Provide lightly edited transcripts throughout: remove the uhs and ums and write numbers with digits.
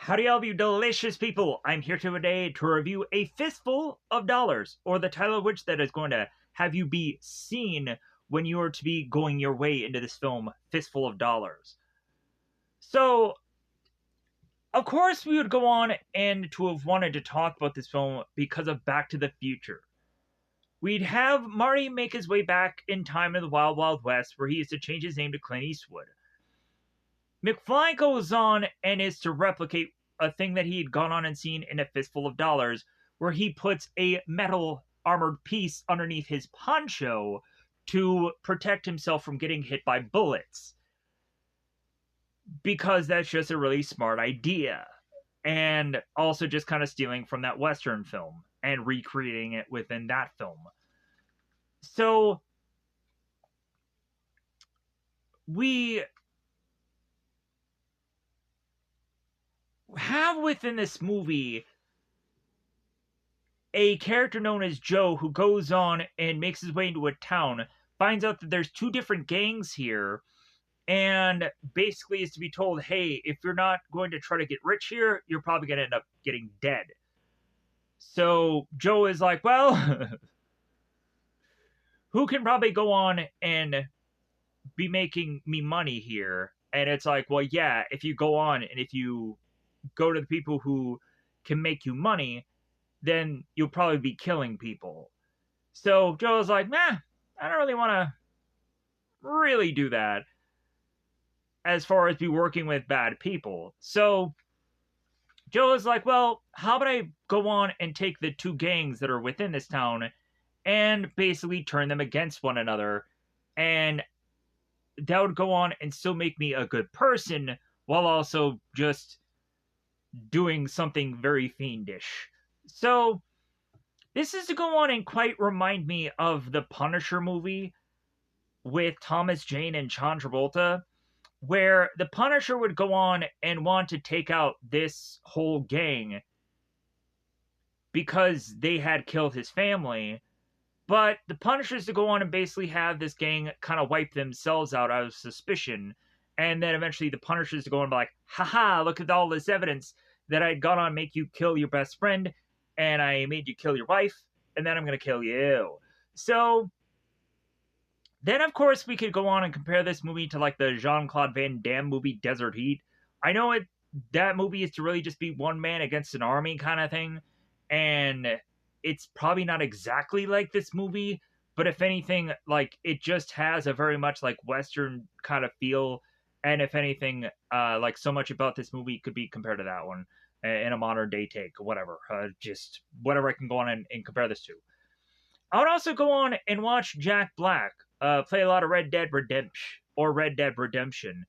Howdy, all of you delicious people! I'm here today to review A Fistful of Dollars, or the title of which that is going to have you be seen when you are to be going your way into this film, Fistful of Dollars. So, of course, we would go on and to have wanted to talk about this film because of Back to the Future. We'd have Marty make his way back in time in the Wild Wild West, where he used to change his name to Clint Eastwood. McFly goes on and is to replicate a thing that he had gone on and seen in A Fistful of Dollars, where he puts a metal armored piece underneath his poncho to protect himself from getting hit by bullets. Because that's just a really smart idea. And also just kind of stealing from that Western film and recreating it within that film. So, we have within this movie a character known as Joe who goes on and makes his way into a town, finds out that there's two different gangs here, and basically is to be told, hey, if you're not going to try to get rich here, you're probably going to end up getting dead. So Joe is like, well, who can probably go on and be making me money here? And it's like, well, yeah, if you go on and if you go to the people who can make you money, then you'll probably be killing people. So Joe's like, nah, I don't really want to really do that as far as be working with bad people. So Joe is like, well, how about I go on and take the two gangs that are within this town and basically turn them against one another, and that would go on and still make me a good person while also just doing something very fiendish. So this is to go on and quite remind me of the Punisher movie with Thomas Jane and John Travolta, where the Punisher would go on and want to take out this whole gang because they had killed his family. But the Punishers to go on and basically have this gang kind of wipe themselves out of suspicion. And then eventually the Punishers to go on and be like, haha, look at all this evidence that I'd gone on make you kill your best friend, and I made you kill your wife, and then I'm going to kill you. So then, of course, we could go on and compare this movie to like the Jean-Claude Van Damme movie Desert Heat. I know that movie is to really just be one man against an army kind of thing, and it's probably not exactly like this movie, but if anything, like it just has a very much like Western kind of feel, and if anything, like so much about this movie could be compared to that one in a modern day take, whatever, just whatever I can go on and compare this to. I would also go on and watch Jack Black play a lot of Red Dead Redemption,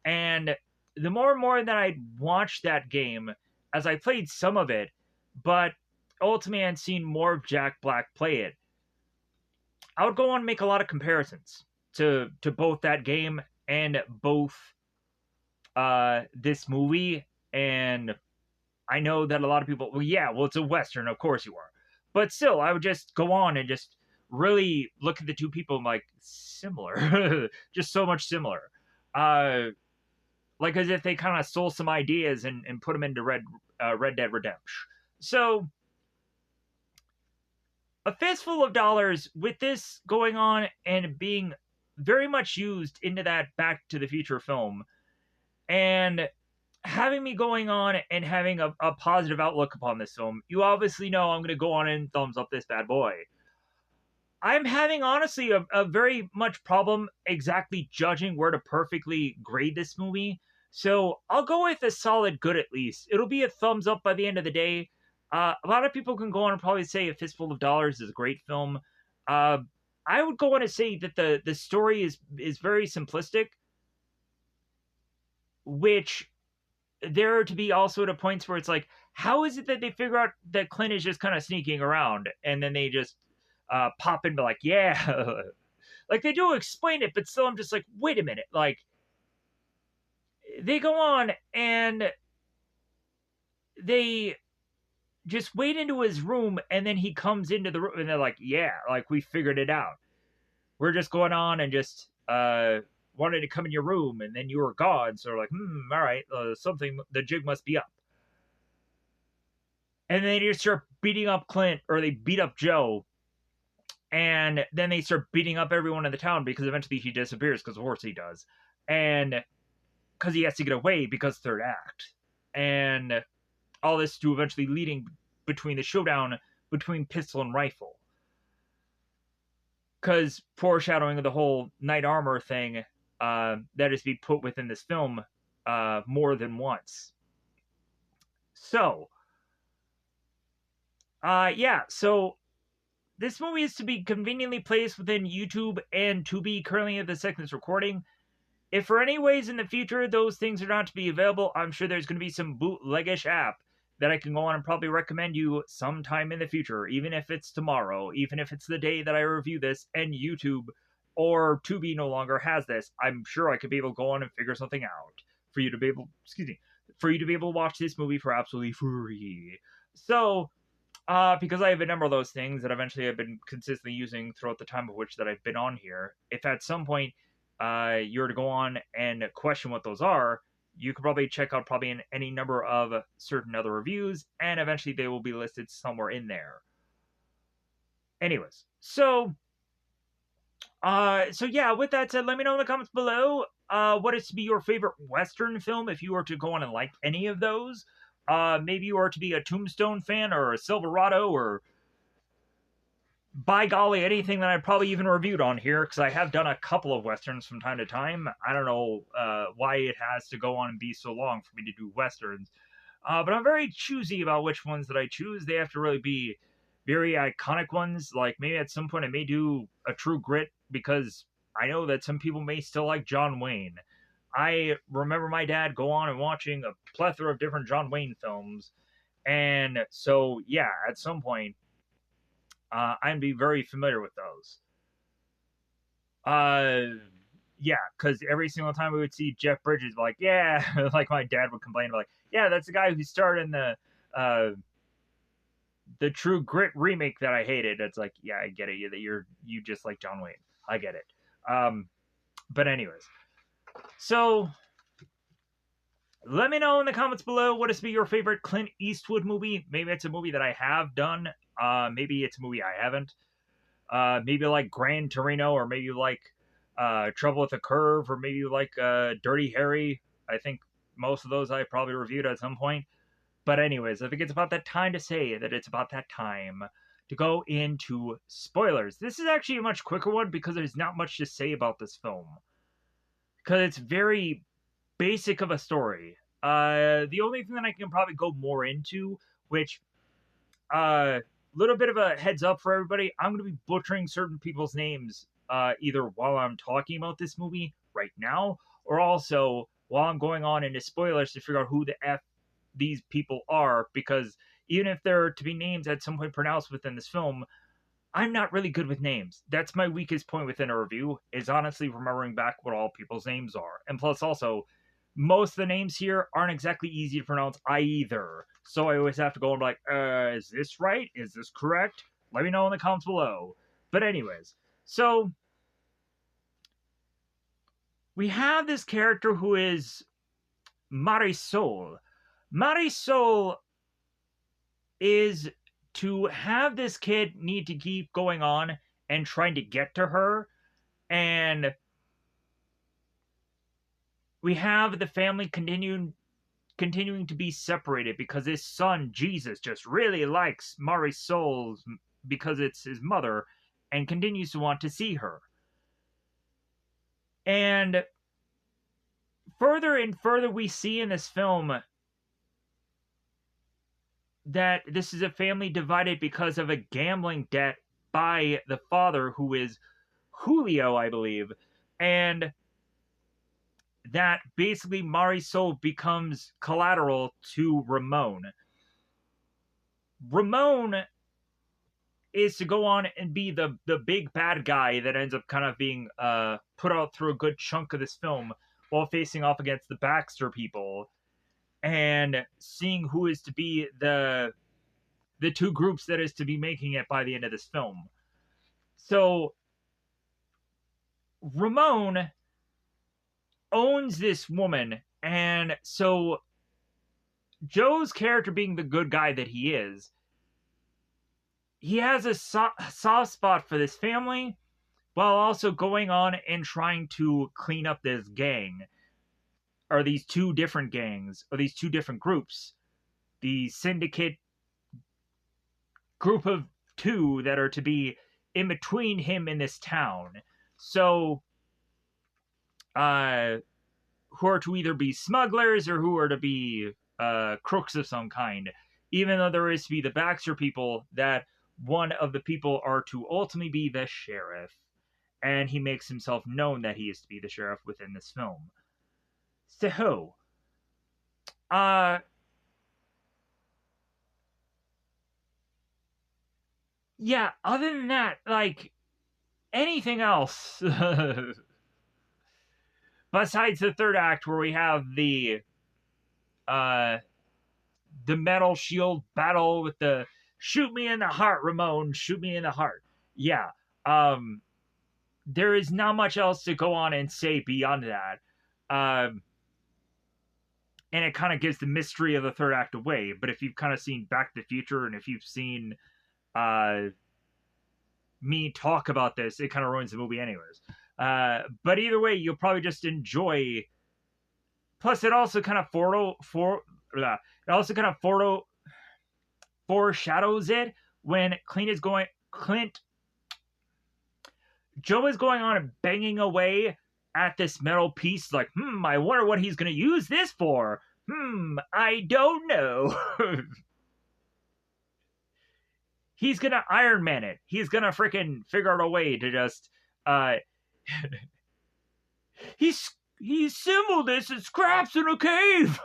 and the more and more that I'd watched that game, as I played some of it, but ultimately I'd seen more of Jack Black play it, I would go on and make a lot of comparisons to both that game and both this movie. And I know that a lot of people, well, yeah, well, it's a Western, of course you are. But still, I would just go on and just really look at the two people and like, similar. Just so much similar. Like as if they kind of stole some ideas and put them into Red Dead Redemption. So, A Fistful of Dollars, with this going on and being very much used into that Back to the Future film, and having me going on and having a positive outlook upon this film, you obviously know I'm going to go on and thumbs up this bad boy. I'm having, honestly, a very much problem exactly judging where to perfectly grade this movie. So I'll go with a solid good at least. It'll be a thumbs up by the end of the day. A lot of people can go on and probably say A Fistful of Dollars is a great film. I would go on and say that the story is very simplistic, which there are to be also at a points where it's like, how is it that they figure out that Clint is just kind of sneaking around, and then they just pop in, be like, yeah, like they do explain it, but still I'm just like, wait a minute, like they go on and they just wait into his room, and then he comes into the room and they're like, yeah, like we figured it out. We're just going on and just wanted to come in your room, and then you were gone. So we're like, all right, something, the jig must be up. And then they just start beating up Clint, or they beat up Joe, and then they start beating up everyone in the town because eventually he disappears, because of course he does, and because he has to get away because third act, and all this to eventually leading between the showdown between pistol and rifle, because foreshadowing of the whole knight armor thing that is to be put within this film more than once. So yeah, so this movie is to be conveniently placed within YouTube and Tubi currently at the second it's recording. If for any ways in the future those things are not to be available, I'm sure there's going to be some bootleggish app that I can go on and probably recommend you sometime in the future, even if it's tomorrow, even if it's the day that I review this and YouTube or Tubi no longer has this. I'm sure I could be able to go on and figure something out for you to be able, for you to be able to watch this movie for absolutely free. So, because I have a number of those things that eventually I've been consistently using throughout the time of which that I've been on here, if at some point you're to go on and question what those are, you could probably check out probably in any number of certain other reviews, and eventually they will be listed somewhere in there. Anyways, so yeah, with that said, let me know in the comments below what is to be your favorite Western film if you were to go on and like any of those. Maybe you are to be a Tombstone fan or a Silverado or by golly, anything that I probably even reviewed on here, because I have done a couple of Westerns from time to time. I don't know why it has to go on and be so long for me to do Westerns. But I'm very choosy about which ones that I choose. They have to really be very iconic ones. Like maybe at some point I may do a True Grit, because I know that some people may still like John Wayne. I remember my dad go on and watching a plethora of different John Wayne films. And so, yeah, at some point, I'd be very familiar with those. Yeah, because every single time we would see Jeff Bridges, like, yeah, like my dad would complain, like, yeah, that's the guy who starred in the True Grit remake that I hated. It's like, yeah, I get it. That you just like John Wayne. I get it. But anyways, so let me know in the comments below what is to be your favorite Clint Eastwood movie. Maybe it's a movie that I have done. Maybe it's a movie I haven't. Maybe like Gran Torino, or maybe like Trouble with a Curve, or maybe like Dirty Harry. I think most of those I probably reviewed at some point. But anyways, I think it's about that time to say that it's about that time to go into spoilers. This is actually a much quicker one because there's not much to say about this film. Because it's very basic of a story. The only thing that I can probably go more into, which little bit of a heads up for everybody, I'm going to be butchering certain people's names either while I'm talking about this movie right now, or also while I'm going on into spoilers to figure out who the F these people are, because even if they're to be names at some point pronounced within this film, I'm not really good with names. That's my weakest point within a review, is honestly remembering back what all people's names are. And plus also, most of the names here aren't exactly easy to pronounce either. So I always have to go and be like, is this right? Is this correct? Let me know in the comments below. But anyways, so we have this character who is Marisol. Marisol is to have this kid need to keep going on and trying to get to her, and we have the family continuing to be separated because his son Jesus just really likes Marisol because it's his mother, and continues to want to see her. And further and further we see in this film that this is a family divided because of a gambling debt by the father, who is Julio, I believe, and that basically Marisol becomes collateral to Ramon. Ramon is to go on and be the big bad guy that ends up kind of being put out through a good chunk of this film while facing off against the Baxter people and seeing who is to be the two groups that is to be making it by the end of this film. So Ramon owns this woman, and so Joe's character being the good guy that he is, he has a soft spot for this family while also going on and trying to clean up this gang, or these two different gangs, or these two different groups. The syndicate group of two that are to be in between him and this town. So, who are to either be smugglers or who are to be crooks of some kind. Even though there is to be the Baxter people, that one of the people are to ultimately be the sheriff. And he makes himself known that he is to be the sheriff within this film. So, yeah, other than that, like, anything else besides the third act where we have uh the metal shield battle with the shoot me in the heart, Ramon, shoot me in the heart. Yeah. There is not much else to go on and say beyond that. And it kind of gives the mystery of the third act away. But if you've kind of seen Back to the Future and if you've seen me talk about this, it kind of ruins the movie anyways. But either way, you'll probably just enjoy. Plus, it also kind of foreshadows it when Joe is going on and banging away at this metal piece, like, I wonder what he's going to use this for. I don't know. He's going to Iron Man it. He's going to freaking figure out a way to just, he assembled this in scraps in a cave.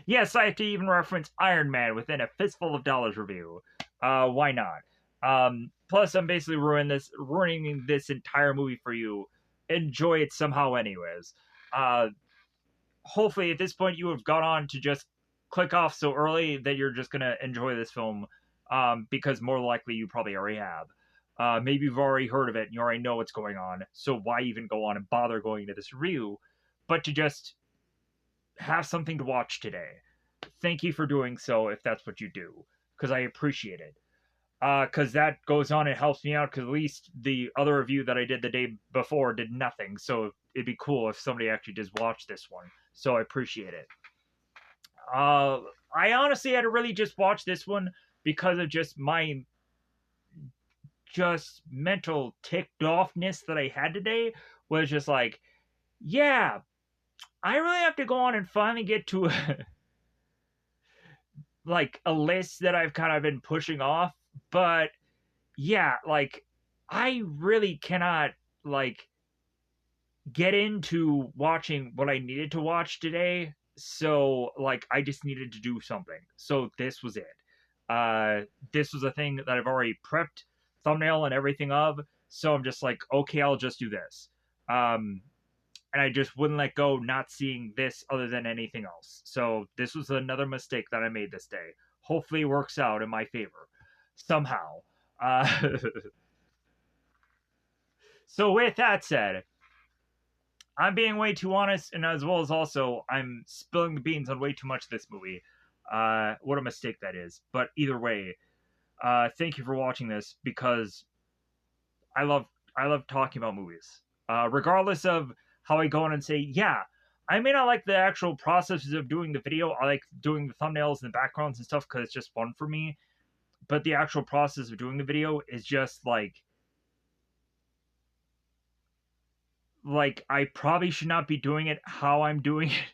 Yes, I have to even reference Iron Man within a Fistful of Dollars review. Why not? Plus, I'm basically ruining this entire movie for you. Enjoy it somehow, anyways. Hopefully, at this point, you have gone on to just click off so early that you're just gonna enjoy this film. Because more likely you probably already have. Maybe you've already heard of it and you already know what's going on. So why even go on and bother going to this review? But to just have something to watch today. Thank you for doing so if that's what you do, because I appreciate it. Because that goes on and helps me out, because at least the other review that I did the day before did nothing, so it'd be cool if somebody actually does watch this one, so I appreciate it. I honestly had to really just watch this one because of just my mental ticked offness that I had today, was just like, yeah, I really have to go on and finally get to like a list that I've kind of been pushing off. But yeah, like, I really cannot like get into watching what I needed to watch today. So like, I just needed to do something. So this was it. This was a thing that I've already prepped thumbnail and everything of. So I'm just like, okay, I'll just do this. And I just wouldn't let go not seeing this other than anything else. So this was another mistake that I made this day. Hopefully it works out in my favor somehow. So with that said, I'm being way too honest, and as well as also I'm spilling the beans on way too much of this movie. What a mistake that is. But either way, thank you for watching this, because I love talking about movies. Regardless of how I go on and say, yeah, I may not like the actual processes of doing the video. I like doing the thumbnails and the backgrounds and stuff because it's just fun for me. But the actual process of doing the video is just like I probably should not be doing it how I'm doing it.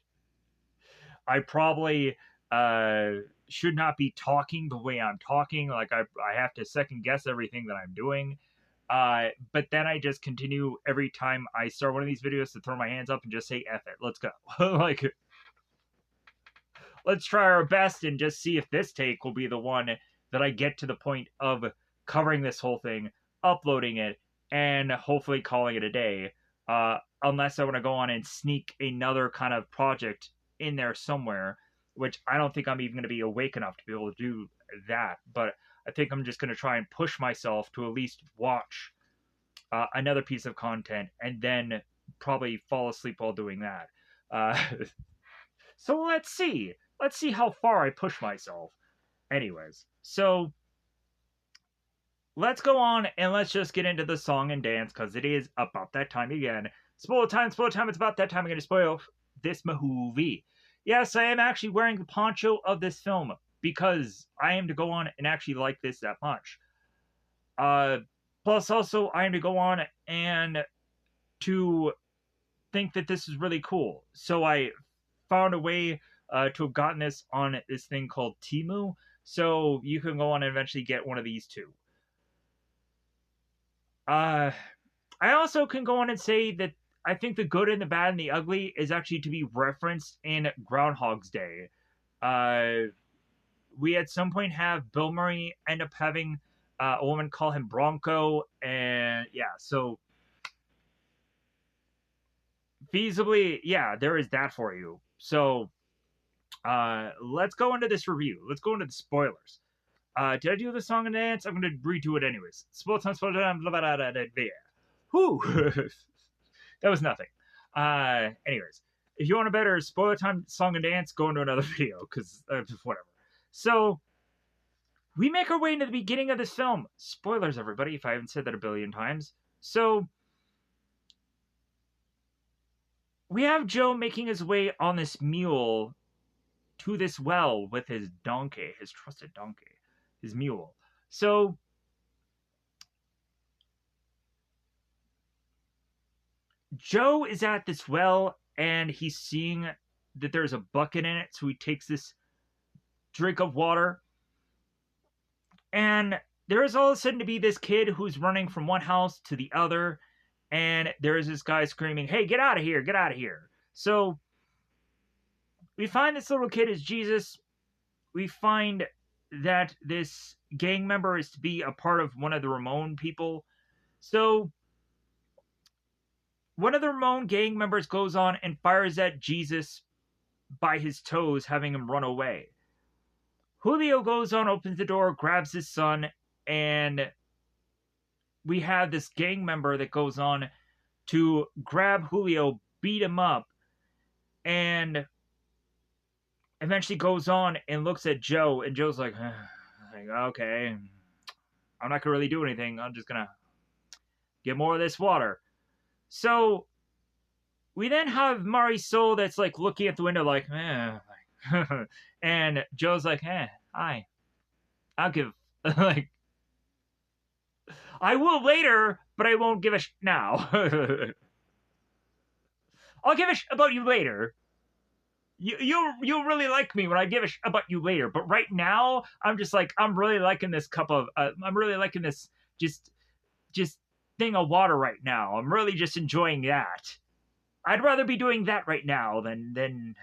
I probably should not be talking the way I'm talking. Like, I have to second guess everything that I'm doing. But then I just continue every time I start one of these videos to throw my hands up and just say, F it, let's go. Like, let's try our best and just see if this take will be the one that I get to the point of covering this whole thing, uploading it, and hopefully calling it a day. Unless I want to go on and sneak another kind of project in there somewhere, which I don't think I'm even going to be awake enough to be able to do that. But I think I'm just going to try and push myself to at least watch another piece of content and then probably fall asleep while doing that. So let's see. Let's see how far I push myself. Anyways, so let's go on and let's just get into the song and dance because it is about that time again. Spoiler time, spoiler time. It's about that time I'm going to spoil this movie. Yes, I am actually wearing the poncho of this film because I am to go on and actually like this that much. Uh, Plus, also, I am to go on and to think that this is really cool. So I found a way to have gotten this on this thing called Timu. So you can go on and eventually get one of these too. Uh, I also can go on and say that I think the good and the bad and the ugly is actually to be referenced in Groundhog's Day. Uh, we at some point have Bill Murray end up having a woman call him Bronco, and yeah, so feasibly, yeah, there is that for you. So let's go into this review. Let's go into the spoilers. Did I do the song and dance? I'm going to redo it anyways. Spoil time, spoil time, blah, blah, blah, blah, blah, blah. Whew. That was nothing. Anyways, if you want a better spoiler time song and dance, go into another video, because whatever. So, we make our way into the beginning of this film. Spoilers, everybody, if I haven't said that a billion times. So, we have Joe making his way on this mule to this well with his donkey, his trusted donkey, his mule. So, Joe is at this well and he's seeing that there's a bucket in it, so he takes this drink of water. And there is all of a sudden to be this kid who's running from one house to the other, and there is this guy screaming, "Hey, get out of here, get out of here." So we find this little kid is Jesus. We find that this gang member is to be a part of one of the Ramon people. So one of the Ramon gang members goes on and fires at Jesus by his toes, having him run away. Julio goes on, opens the door, grabs his son, and we have this gang member that goes on to grab Julio, beat him up, and eventually goes on and looks at Joe, and Joe's like okay, I'm not gonna really do anything. I'm just gonna get more of this water. So we then have Marisol that's like looking at the window like, and Joe's like, hi, I'll give like, I will later, but I won't give a now. I'll give a about you later. You really like me when I give a about you later, but right now I'm just like, I'm really liking this cup of I'm really liking this just thing of water right now. I'm really just enjoying that. I'd rather be doing that right now than than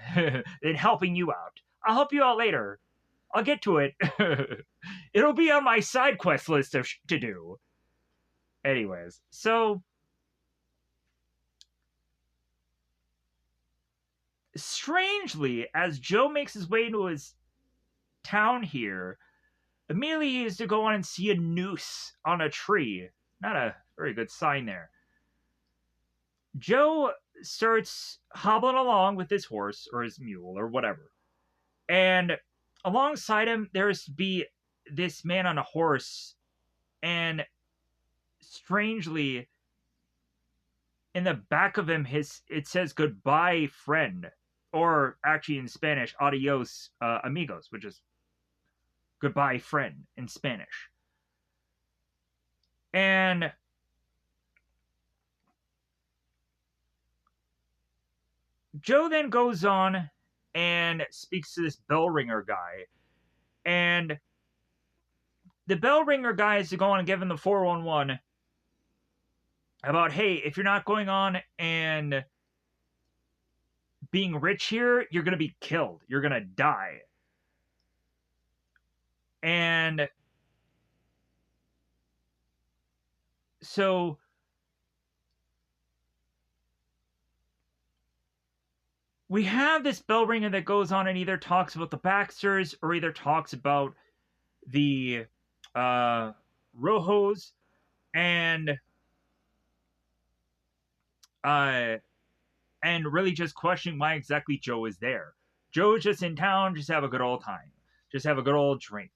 helping you out. I'll help you out later. I'll get to it. It'll be on my side quest list to do. Anyways, so strangely, as Joe makes his way into his town here, immediately he is to go on and see a noose on a tree. Not a very good sign there. Joe starts hobbling along with his horse or his mule or whatever. And alongside him, there's to be this man on a horse. And strangely, in the back of him, it says "Goodbye, friend," or actually in Spanish, "Adios, amigos," which is "Goodbye, friend" in Spanish. And Joe then goes on and speaks to this bell ringer guy, and the bell ringer guy is to go on and give him the 411 about, hey, if you're not going on and being rich here, you're going to be killed. You're going to die. And so we have this bell ringer that goes on and either talks about the Baxters or either talks about the Rojos and really just questioning why exactly Joe is there. Joe's just in town, just have a good old time. Just have a good old drink.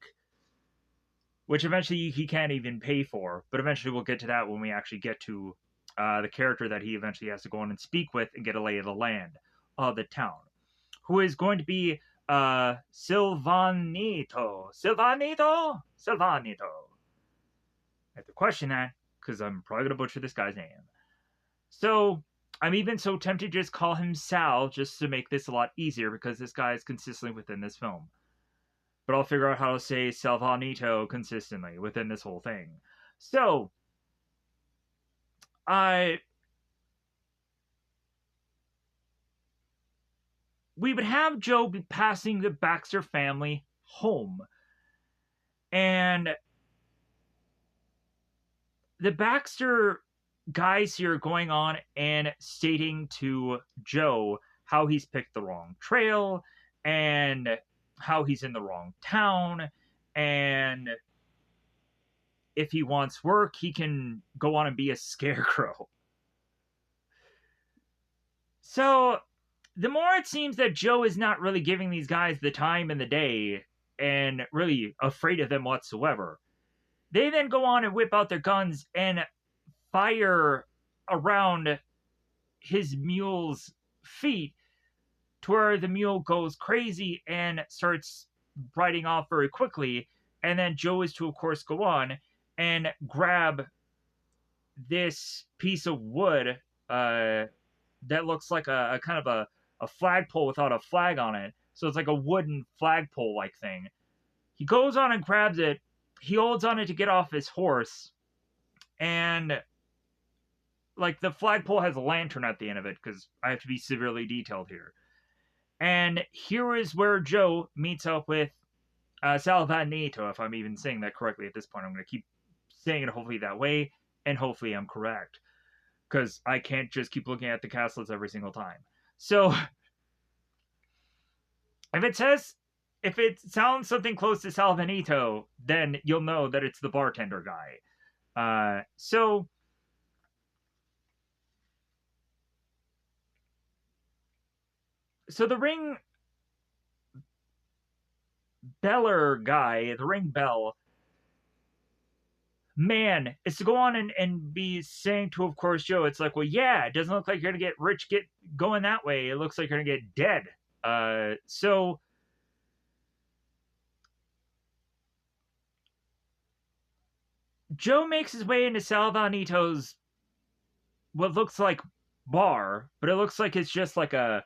Which eventually he can't even pay for, but eventually we'll get to that when we actually get to the character that he eventually has to go in and speak with and get a lay of the land of the town, who is going to be Silvanito. Silvanito. I have to question that because I'm probably going to butcher this guy's name. So I'm even so tempted to just call him Sal just to make this a lot easier because this guy is consistently within this film. But I'll figure out how to say Salvanito consistently within this whole thing. So, we would have Joe be passing the Baxter family home. And the Baxter guys here are going on and stating to Joe how he's picked the wrong trail and how he's in the wrong town, and if he wants work, he can go on and be a scarecrow. So, the more it seems that Joe is not really giving these guys the time in the day and really afraid of them whatsoever, they then go on and whip out their guns and fire around his mule's feet to where the mule goes crazy and starts riding off very quickly. And then Joe is to, of course, go on and grab this piece of wood that looks like a kind of a flagpole without a flag on it. So it's like a wooden flagpole-like thing. He goes on and grabs it. He holds on it to get off his horse. And like the flagpole has a lantern at the end of it because I have to be severely detailed here. And here is where Joe meets up with Salvanito, if I'm even saying that correctly at this point. I'm going to keep saying it hopefully that way, and hopefully I'm correct. Because I can't just keep looking at the cast list every single time. So, if it sounds something close to Salvanito, then you'll know that it's the bartender guy. So the ring beller guy, the ring bell, man, is to go on and be saying to, of course, Joe, it's like, well, yeah, it doesn't look like you're going to get rich going that way. It looks like you're going to get dead. So Joe makes his way into Salvanito's what looks like bar, but it looks like it's just like a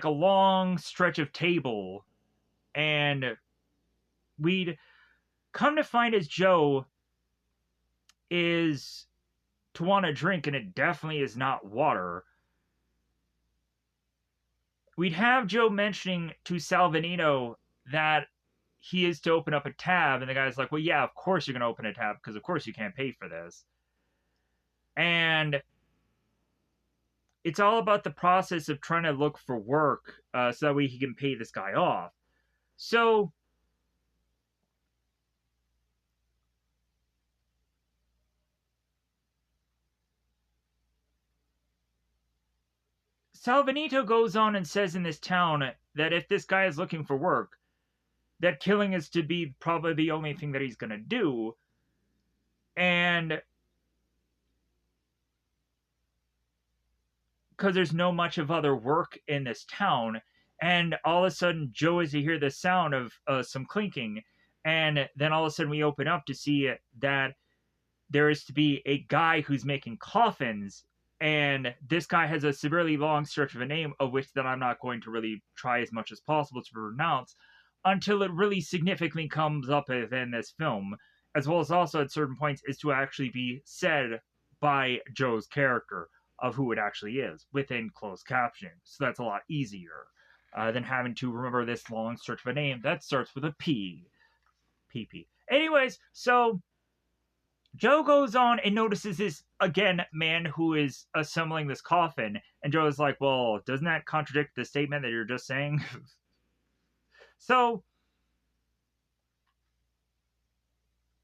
long stretch of table, and we'd come to find as Joe is to want a drink, and it definitely is not water. We'd have Joe mentioning to Salvanito that he is to open up a tab, and the guy's like, well, yeah, of course you're going to open a tab, because of course you can't pay for this. And it's all about the process of trying to look for work so that way he can pay this guy off. So Salvanito goes on and says in this town that if this guy is looking for work, that killing is to be probably the only thing that he's going to do. And because there's no much of other work in this town, and all of a sudden Joe is to hear the sound of some clinking, and then all of a sudden we open up to see that there is to be a guy who's making coffins, and this guy has a severely long stretch of a name, of which that I'm not going to really try as much as possible to pronounce until it really significantly comes up within this film, as well as also at certain points is to actually be said by Joe's character of who it actually is within closed captioning. So that's a lot easier than having to remember this long stretch of a name that starts with a P. PP. Anyways, so Joe goes on and notices this, again, man who is assembling this coffin. And Joe is like, well, doesn't that contradict the statement that you're just saying? So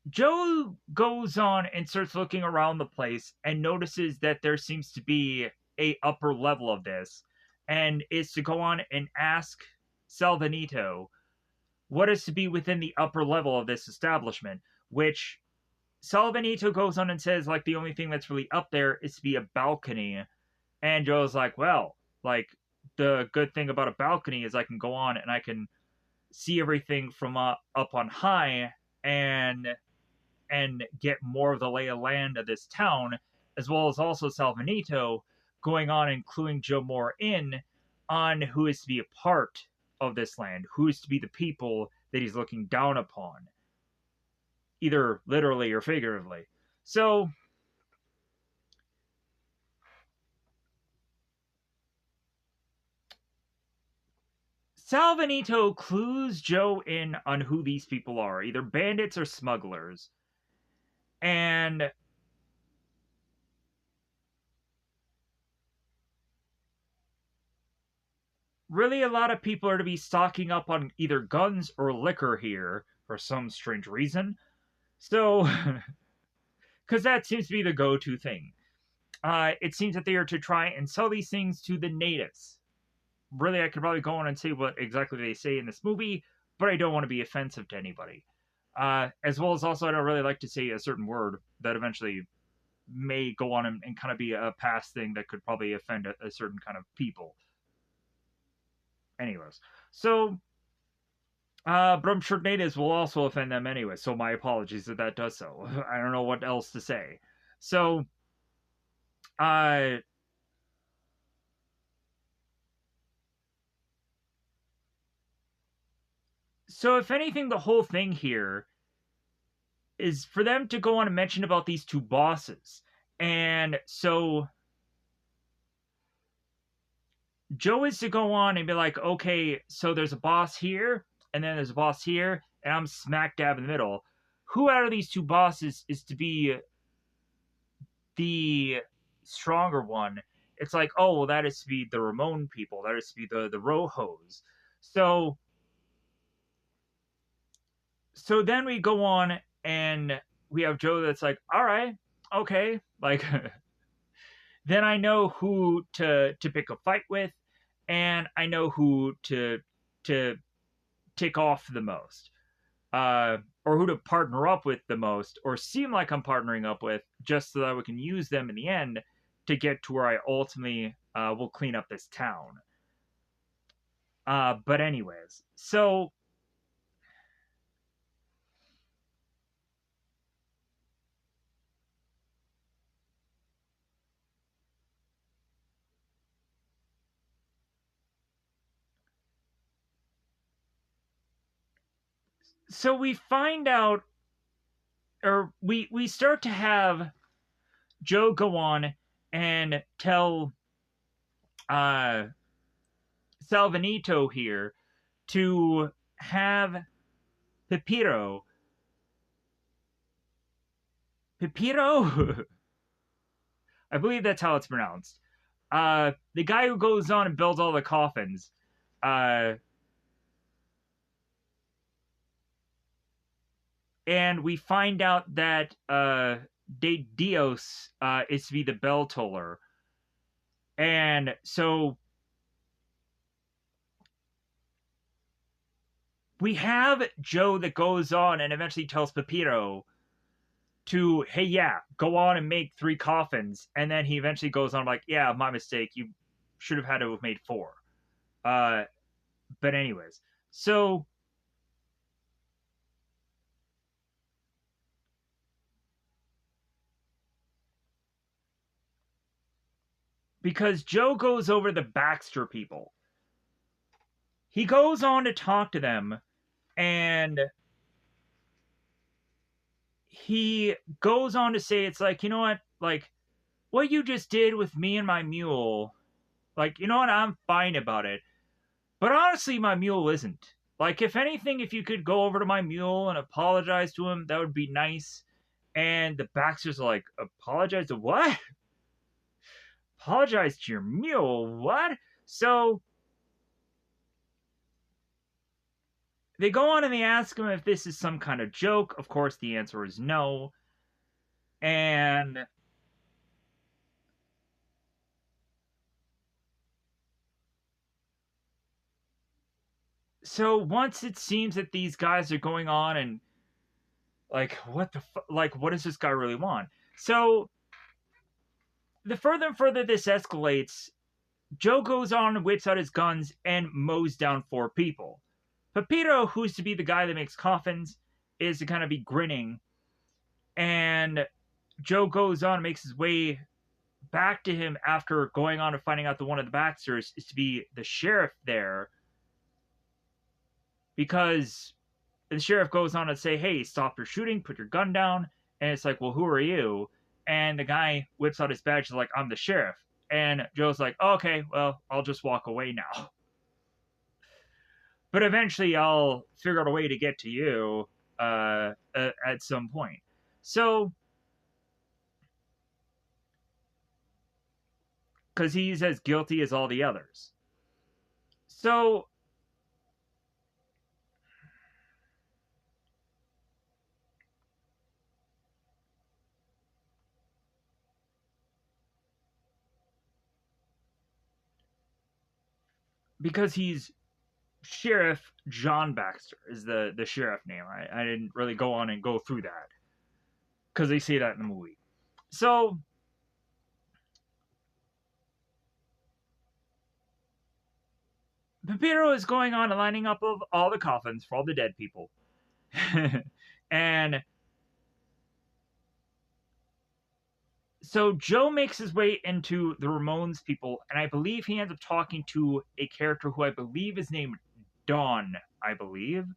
Joe goes on and starts looking around the place and notices that there seems to be a upper level of this. and is to go on and ask Salvanito what is to be within the upper level of this establishment, which Salvanito goes on and says, like, the only thing that's really up there is to be a balcony. And Joe's like, well, like, the good thing about a balcony is I can go on and I can see everything from up on high and get more of the lay of land of this town, as well as also Salvanito going on and cluing Joe more in on who is to be a part of this land, who is to be the people that he's looking down upon, either literally or figuratively. So Salvanito clues Joe in on who these people are, either bandits or smugglers. And really, a lot of people are to be stocking up on either guns or liquor here for some strange reason. So, because that seems to be the go to thing. It seems that they are to try and sell these things to the natives. Really, I could probably go on and say what exactly they say in this movie, but I don't want to be offensive to anybody. As well as also, I don't really like to say a certain word that eventually may go on and kind of be a past thing that could probably offend a certain kind of people. Anyways, so but I'm sure natives will also offend them anyway, so my apologies if that does so. I don't know what else to say. So, uh, so if anything, the whole thing here is for them to go on and mention about these two bosses. And so Joe is to go on and be like, okay, so there's a boss here, and then there's a boss here, and I'm smack dab in the middle. Who out of these two bosses is to be the stronger one? It's like, oh, well, that is to be the Ramon people. That is to be the Rojos. So then we go on and we have Joe that's like, all right, okay, like then I know who to pick a fight with, and I know who to tick off the most, or who to partner up with the most, or seem like I'm partnering up with, just so that we can use them in the end to get to where I ultimately will clean up this town. But anyways, so we find out, or we start to have Joe go on and tell uh, Salvanito here to have Pepito. Pepito? I believe that's how it's pronounced. The guy who goes on and builds all the coffins. Uh, and we find out that De Dios is to be the bell toller. And so we have Joe that goes on and eventually tells Pepito to, hey, yeah, go on and make 3 coffins. And then he eventually goes on like, yeah, my mistake. You should have had to have made 4. But anyways, so because Joe goes over the Baxter people, he goes on to talk to them, and he goes on to say, it's like, you know what you just did with me and my mule, like, you know what, I'm fine about it. But honestly, my mule isn't. Like, if anything, if you could go over to my mule and apologize to him, that would be nice. And the Baxters are like, apologize to what? Apologize to your mule? What? So they go on and they ask him if this is some kind of joke. Of course, the answer is no. And So once it seems that these guys are going on and like, like, what does this guy really want? So the further and further this escalates, Joe goes on and whips out his guns and mows down 4 people. Pepito, who's to be the guy that makes coffins, is to kind of be grinning. And Joe goes on and makes his way back to him after going on and finding out that one of the Baxters is to be the sheriff there. Because the sheriff goes on to say, hey, stop your shooting, put your gun down. And it's like, well, who are you? And the guy whips out his badge, like, I'm the sheriff. And Joe's like, okay, well, I'll just walk away now. But eventually I'll figure out a way to get to you at some point. So, because he's as guilty as all the others. So, because he's Sheriff John Baxter is the sheriff name. I didn't really go on and go through that because they say that in the movie. So Pepito is going on and lining up of all the coffins for all the dead people. And so Joe makes his way into the Ramones people, and I believe he ends up talking to a character who I believe is named Dawn, I believe.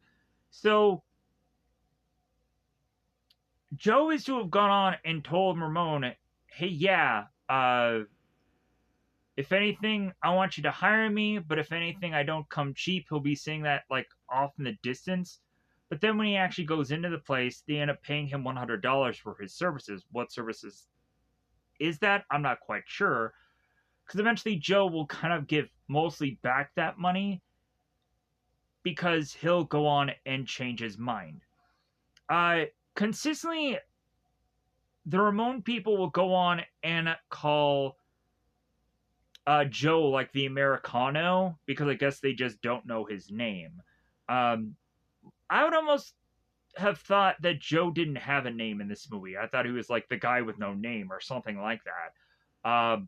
So Joe is to have gone on and told Ramon, hey, yeah, if anything, I want you to hire me, but if anything, I don't come cheap. He'll be saying that, like, off in the distance. But then when he actually goes into the place, they end up paying him $100 for his services. What services is that? I'm not quite sure. Because eventually Joe will kind of give mostly back that money because he'll go on and change his mind. Consistently, the Ramon people will go on and call Joe like the Americano because I guess they just don't know his name. I would almost have thought that Joe didn't have a name in this movie. I thought he was like the guy with no name or something like that.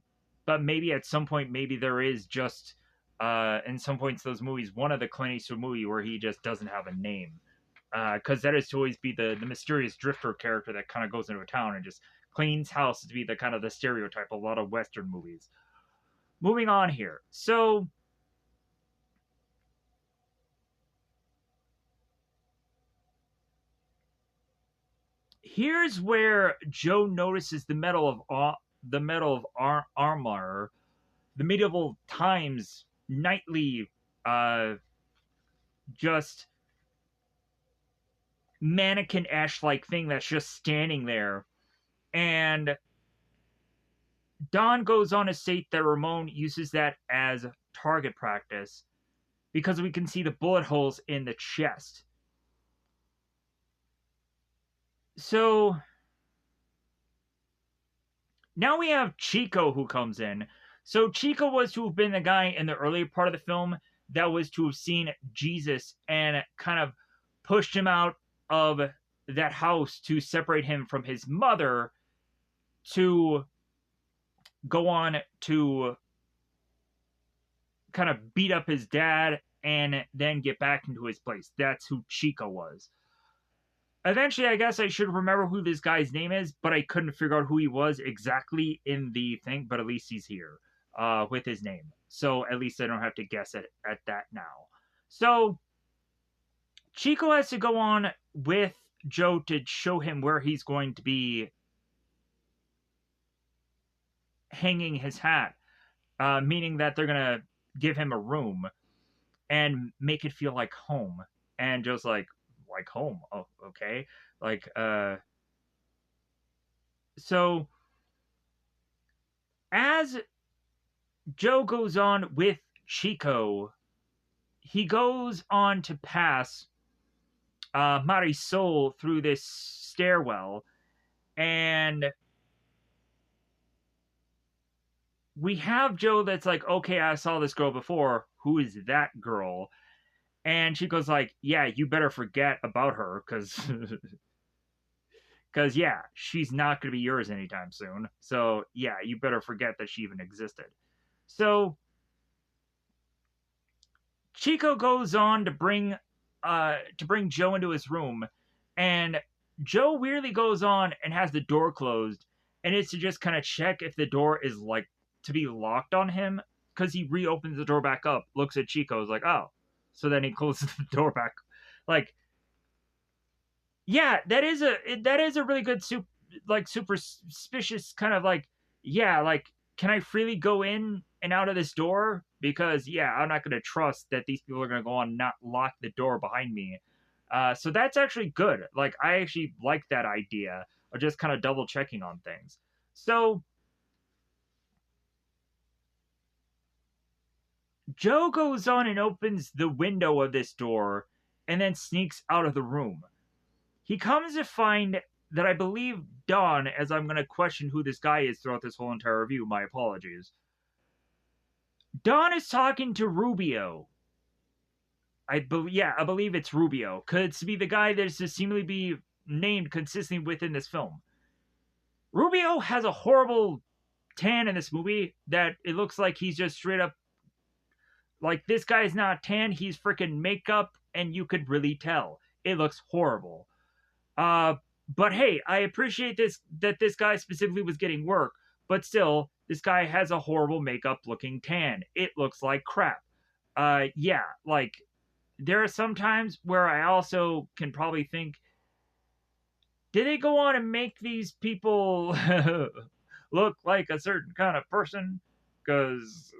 But maybe at some point, maybe there is just in some points those movies, one of the Clint Eastwood movie where he just doesn't have a name. Because that is to always be the mysterious drifter character that kind of goes into a town and just cleans house to be the kind of the stereotype of a lot of Western movies. Moving on here. So here's where Joe notices the medal of Armor, the medieval times knightly, just mannequin ash like thing that's just standing there, and Don goes on to state that Ramon uses that as target practice because we can see the bullet holes in the chest. So now we have Chico who comes in. So Chico was to have been the guy in the earlier part of the film that was to have seen Jesus and kind of pushed him out of that house to separate him from his mother to go on to kind of beat up his dad and then get back into his place. That's who Chico was. Eventually, I guess I should remember who this guy's name is, but I couldn't figure out who he was exactly in the thing, but at least he's here with his name. So at least I don't have to guess at that now. So Chico has to go on with Joe to show him where he's going to be hanging his hat, meaning that they're going to give him a room and make it feel like home. And Joe's like home? Oh, okay. Like, so as Joe goes on with Chico, he goes on to pass Marisol through this stairwell, and we have Joe that's like, okay, I saw this girl before. Who is that girl? And Chico's like, yeah, you better forget about her, because yeah, she's not going to be yours anytime soon. So yeah, you better forget that she even existed. So Chico goes on to bring Joe into his room, and Joe weirdly goes on and has the door closed, and it's to just kind of check if the door is like to be locked on him, because he reopens the door back up, looks at Chico, is like, oh, so then he closes the door back. Like, yeah, that is a really good super suspicious kind of like, yeah, like, can I freely go in and out of this door? Because yeah, I'm not gonna trust that these people are gonna go on and not lock the door behind me. So that's actually good. Like, I actually like that idea of just kind of double checking on things. So Joe goes on and opens the window of this door and then sneaks out of the room. He comes to find that I believe Don, as I'm going to question who this guy is throughout this whole entire review, my apologies. Don is talking to Rubio. I believe it's Rubio. Could be the guy that's to seemingly be named consistently within this film. Rubio has a horrible tan in this movie that it looks like he's just straight up like, this guy's not tan, he's freaking makeup, and you could really tell. It looks horrible. Uh, but hey, I appreciate this guy specifically was getting work, but still, this guy has a horrible makeup looking tan. It looks like crap. Yeah, like, there are some times where I also can probably think, did they go on and make these people look like a certain kind of person? Because,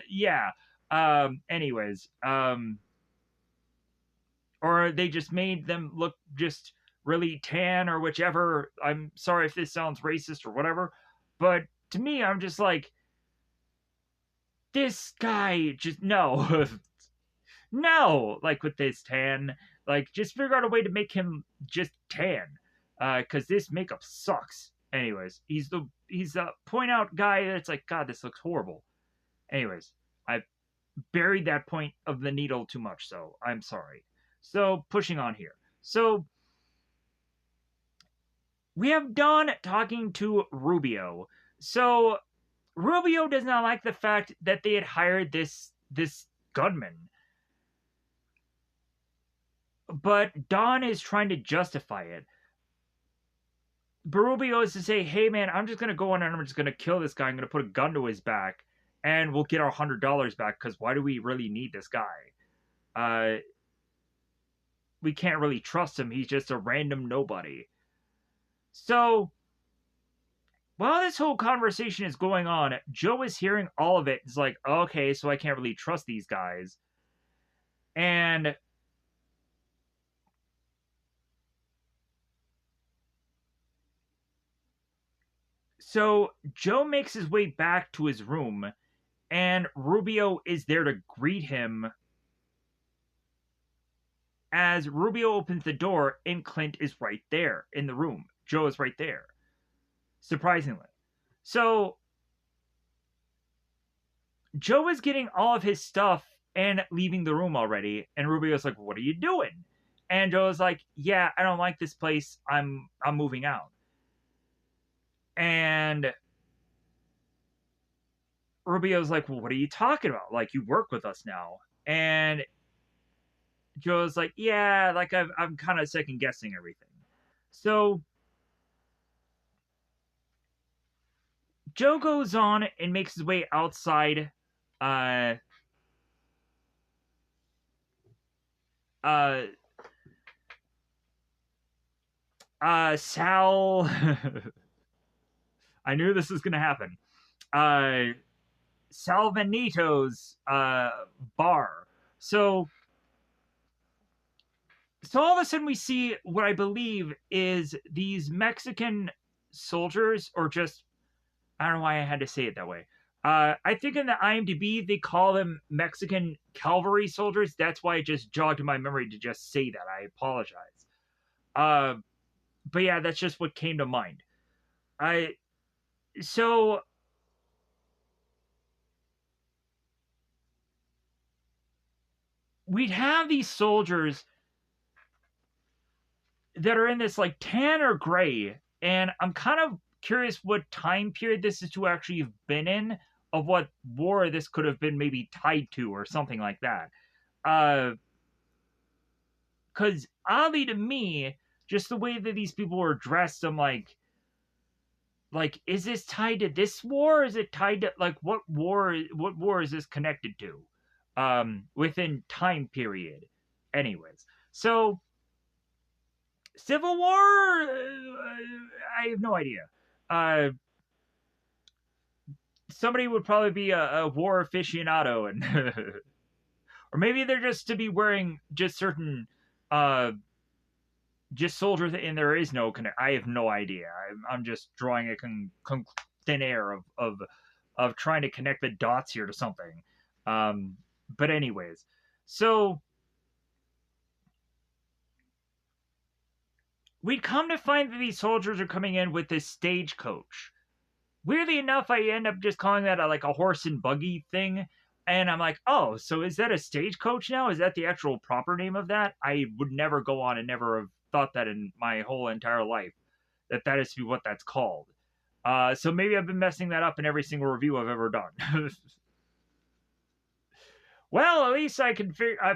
yeah. Anyways, or they just made them look just really tan or whichever. I'm sorry if this sounds racist or whatever, but to me, I'm just like, this guy just no, no, like with this tan, like just figure out a way to make him just tan, because this makeup sucks. Anyways, he's the point out guy that's like, God, this looks horrible. Anyways, I've buried that point of the needle too much, so I'm sorry. So pushing on here. So we have Don talking to Rubio. So Rubio does not like the fact that they had hired this gunman. But Don is trying to justify it. But Rubio is to say, hey man, I'm just gonna go on and I'm just gonna kill this guy. I'm gonna put a gun to his back and we'll get our $100 back, because why do we really need this guy? We can't really trust him. He's just a random nobody. So while this whole conversation is going on, Joe is hearing all of it. It's like, okay, so I can't really trust these guys. And so Joe makes his way back to his room, and Rubio is there to greet him. As Rubio opens the door, and Clint is right there in the room. Joe is right there, surprisingly. So Joe is getting all of his stuff and leaving the room already, and Rubio's like, "What are you doing?" And Joe's like, "Yeah, I don't like this place. I'm moving out." And Rubio's like, "Well, what are you talking about? Like, you work with us now." And Joe's like, "Yeah, like I'm kind of second guessing everything." So Joe goes on and makes his way outside. Uh, uh, Sal. I knew this was gonna happen. Salvanito's bar. So all of a sudden we see what I believe is these Mexican soldiers, or just, I don't know why I had to say it that way. I think in the IMDb they call them Mexican cavalry soldiers. That's why it just jogged in my memory to just say that. I apologize. Uh, but yeah, that's just what came to mind. I so we'd have these soldiers that are in this like tan or gray, and I'm kind of curious what time period this is to actually have been in, of what war this could have been maybe tied to or something like that. Because oddly to me, just the way that these people were dressed, I'm like, is this tied to this war? Is it tied to like what war? What war is this connected to? Within time period. Anyways, so Civil War. I have no idea. Uh, Somebody would probably be a war aficionado, and or maybe they're just to be wearing just certain just soldiers, and there is no connect. I have no idea. I'm just drawing a thin air of trying to connect the dots here to something. But anyways, so we'd come to find that these soldiers are coming in with this stagecoach. Weirdly enough, I end up just calling that like a horse and buggy thing. And I'm like, oh, so is that a stagecoach now? Is that the actual proper name of that? I would never go on and never have thought that in my whole entire life, that that is to be what that's called. So maybe I've been messing that up in every single review I've ever done. Well, at least I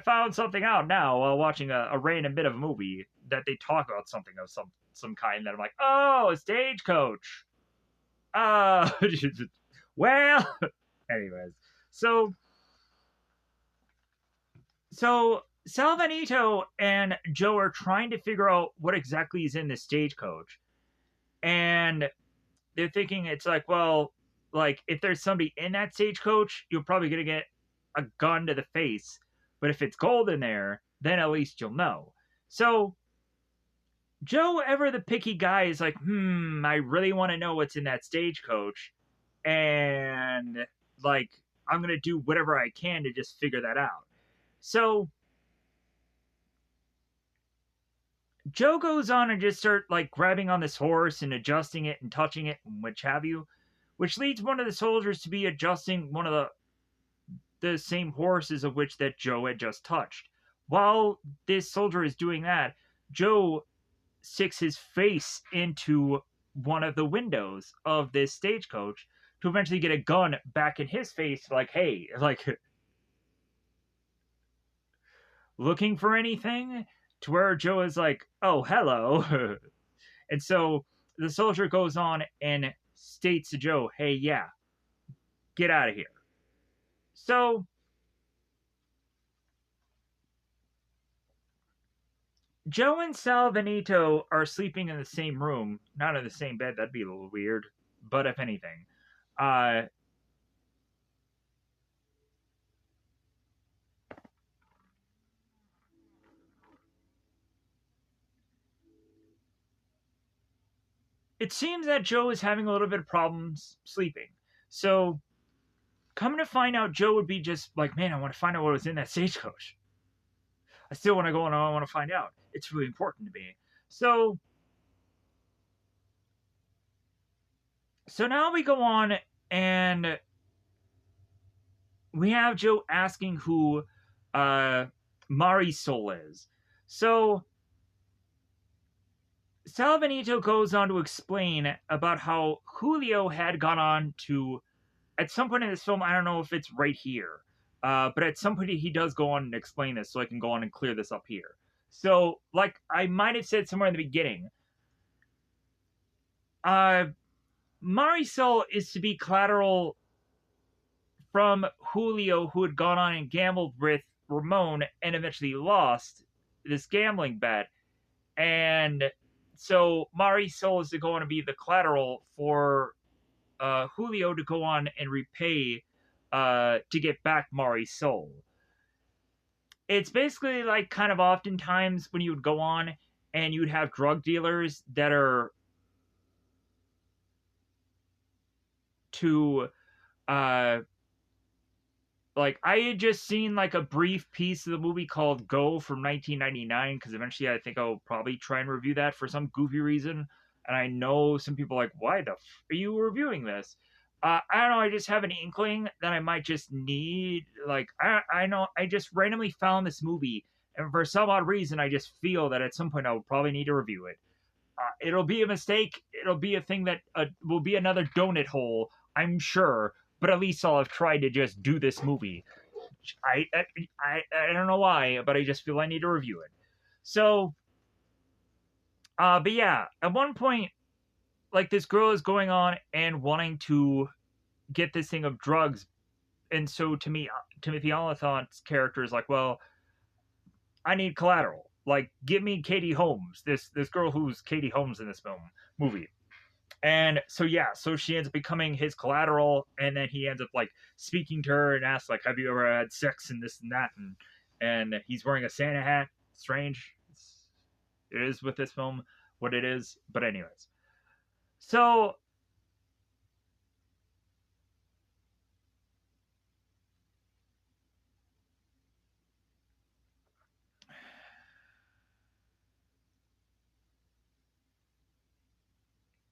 found something out now while watching a random bit of a movie that they talk about something of some kind that I'm like, oh, a stagecoach. Uh, well, anyways, so Salvanito and Joe are trying to figure out what exactly is in the stagecoach, and they're thinking it's like, well, like if there's somebody in that stagecoach, you're probably gonna get a gun to the face, but if it's gold in there, then at least you'll know. So Joe, ever the picky guy, is like, I really want to know what's in that stagecoach, and like I'm gonna do whatever I can to just figure that out. So Joe goes on and just start like grabbing on this horse and adjusting it and touching it and which have you, which leads one of the soldiers to be adjusting one of the same horses of which that Joe had just touched. While this soldier is doing that, Joe sticks his face into one of the windows of this stagecoach to eventually get a gun back in his face, like, hey, like, looking for anything? To where Joe is like, oh, hello. And so the soldier goes on and states to Joe, hey, yeah, get out of here. So Joe and Salvanito are sleeping in the same room, not in the same bed. That'd be a little weird. But if anything, uh, it seems that Joe is having a little bit of problems sleeping. So, coming to find out, Joe would be just like, man, I want to find out what was in that stagecoach. I still want to go and I want to find out. It's really important to me. So, now we go on and we have Joe asking who Marisol is. So, Salvanito goes on to explain about how Julio had gone on to, at some point in this film, I don't know if it's right here, but at some point he does go on and explain this, so I can go on and clear this up here. So, like I might have said somewhere in the beginning, Marisol is to be collateral from Julio, who had gone on and gambled with Ramon and eventually lost this gambling bet. And so Marisol is going to be the collateral for Julio to go on and repay to get back Marisol. It's basically like kind of oftentimes when you would go on and you would have drug dealers that are to like I had just seen like a brief piece of the movie called Go from 1999, because eventually I think I'll probably try and review that for some goofy reason. And I know some people are like, why the are you reviewing this? I don't know. I just have an inkling that I might just need, like, I know I just randomly found this movie, and for some odd reason, I just feel that at some point I will probably need to review it. It'll be a mistake. It'll be a thing that will be another donut hole, I'm sure. But at least I'll have tried to just do this movie. I don't know why, but I just feel I need to review it. So, but yeah, at one point, like this girl is going on and wanting to get this thing of drugs, and so to me, Timothy Oliphant's character is like, well, I need collateral. Like, give me Katie Holmes, this girl who's Katie Holmes in this movie. And so yeah, so she ends up becoming his collateral, and then he ends up like speaking to her and asks like, "Have you ever had sex?" and this and that, and he's wearing a Santa hat. Strange. It is with this film what it is, but anyways. So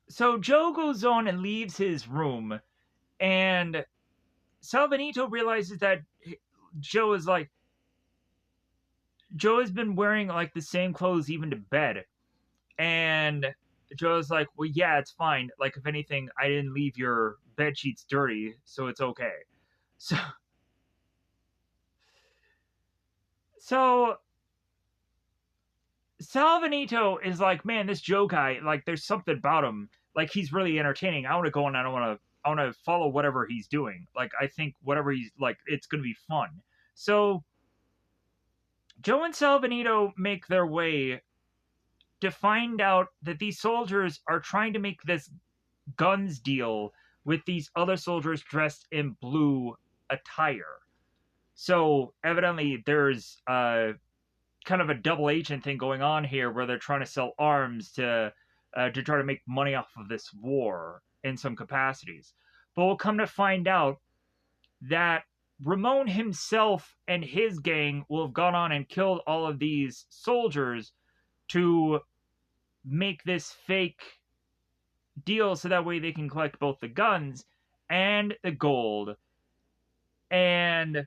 so Joe goes on and leaves his room, and Salvanito realizes that Joe is like Joe has been wearing like the same clothes even to bed. And Joe's like, well, yeah, it's fine. Like, if anything, I didn't leave your bed sheets dirty, so it's okay. So, so Salvanito is like, man, this Joe guy, like, there's something about him. Like, he's really entertaining. I want to go and I want to follow whatever he's doing. Like, I think whatever he's like, it's gonna be fun. So Joe and Salvanito make their way to find out that these soldiers are trying to make this guns deal with these other soldiers dressed in blue attire. So evidently, there's kind of a double agent thing going on here, where they're trying to sell arms to try to make money off of this war in some capacities. But we'll come to find out that Ramon himself and his gang will have gone on and killed all of these soldiers to make this fake deal so that way they can collect both the guns and the gold and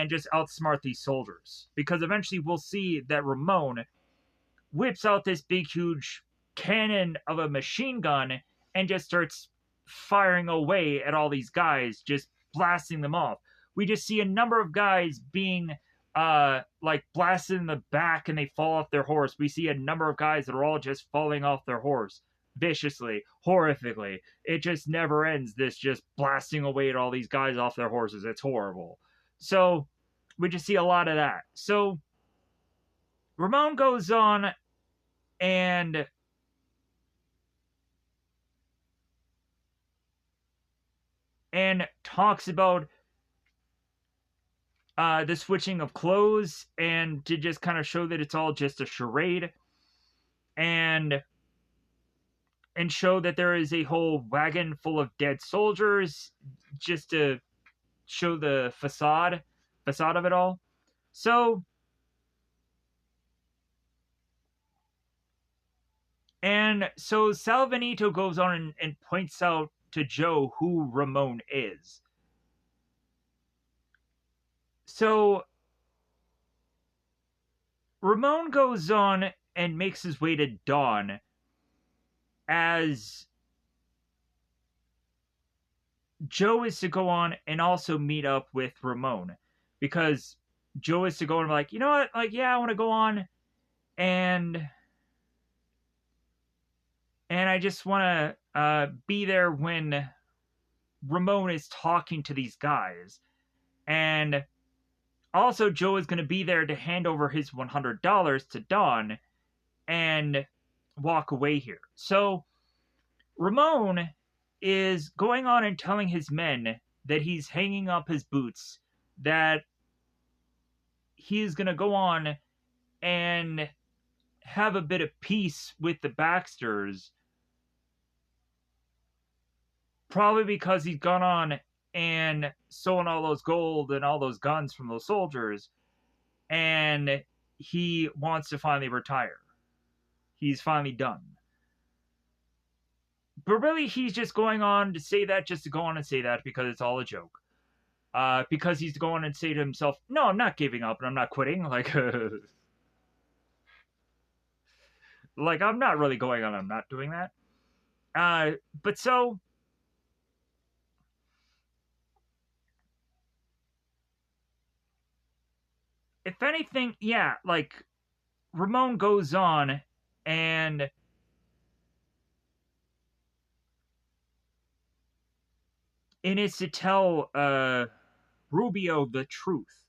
just outsmart these soldiers, because eventually we'll see that Ramon whips out this big huge cannon of a machine gun and just starts firing away at all these guys, just blasting them off. We just see a number of guys being like blasted in the back and they fall off their horse. We see a number of guys that are all just falling off their horse viciously, horrifically. It just never ends, this just blasting away at all these guys off their horses. It's horrible. So we just see a lot of that. So Ramon goes on and talks about the switching of clothes, and to just kind of show that it's all just a charade, and show that there is a whole wagon full of dead soldiers, just to show the facade of it all. So Salvanito goes on and points out to Joe who Ramon is. So Ramon goes on and makes his way to Dawn as Joe is to go on and also meet up with Ramon, because Joe is to go and be like, you know what, like, yeah, I want to go on and I just want to be there when Ramon is talking to these guys. And also, Joe is going to be there to hand over his $100 to Dawn and walk away here. So Ramon is going on and telling his men that he's hanging up his boots, that he's going to go on and have a bit of peace with the Baxters, probably because he's gone on and stolen all those gold and all those guns from those soldiers, and he wants to finally retire. He's finally done. but really, he's just going on to say that just to go on and say that because it's all a joke. Because he's going and say to himself, "No, I'm not giving up and I'm not quitting." Like, like I'm not really going on. I'm not doing that. But so if anything, yeah, like Ramon goes on and is to tell Rubio the truth,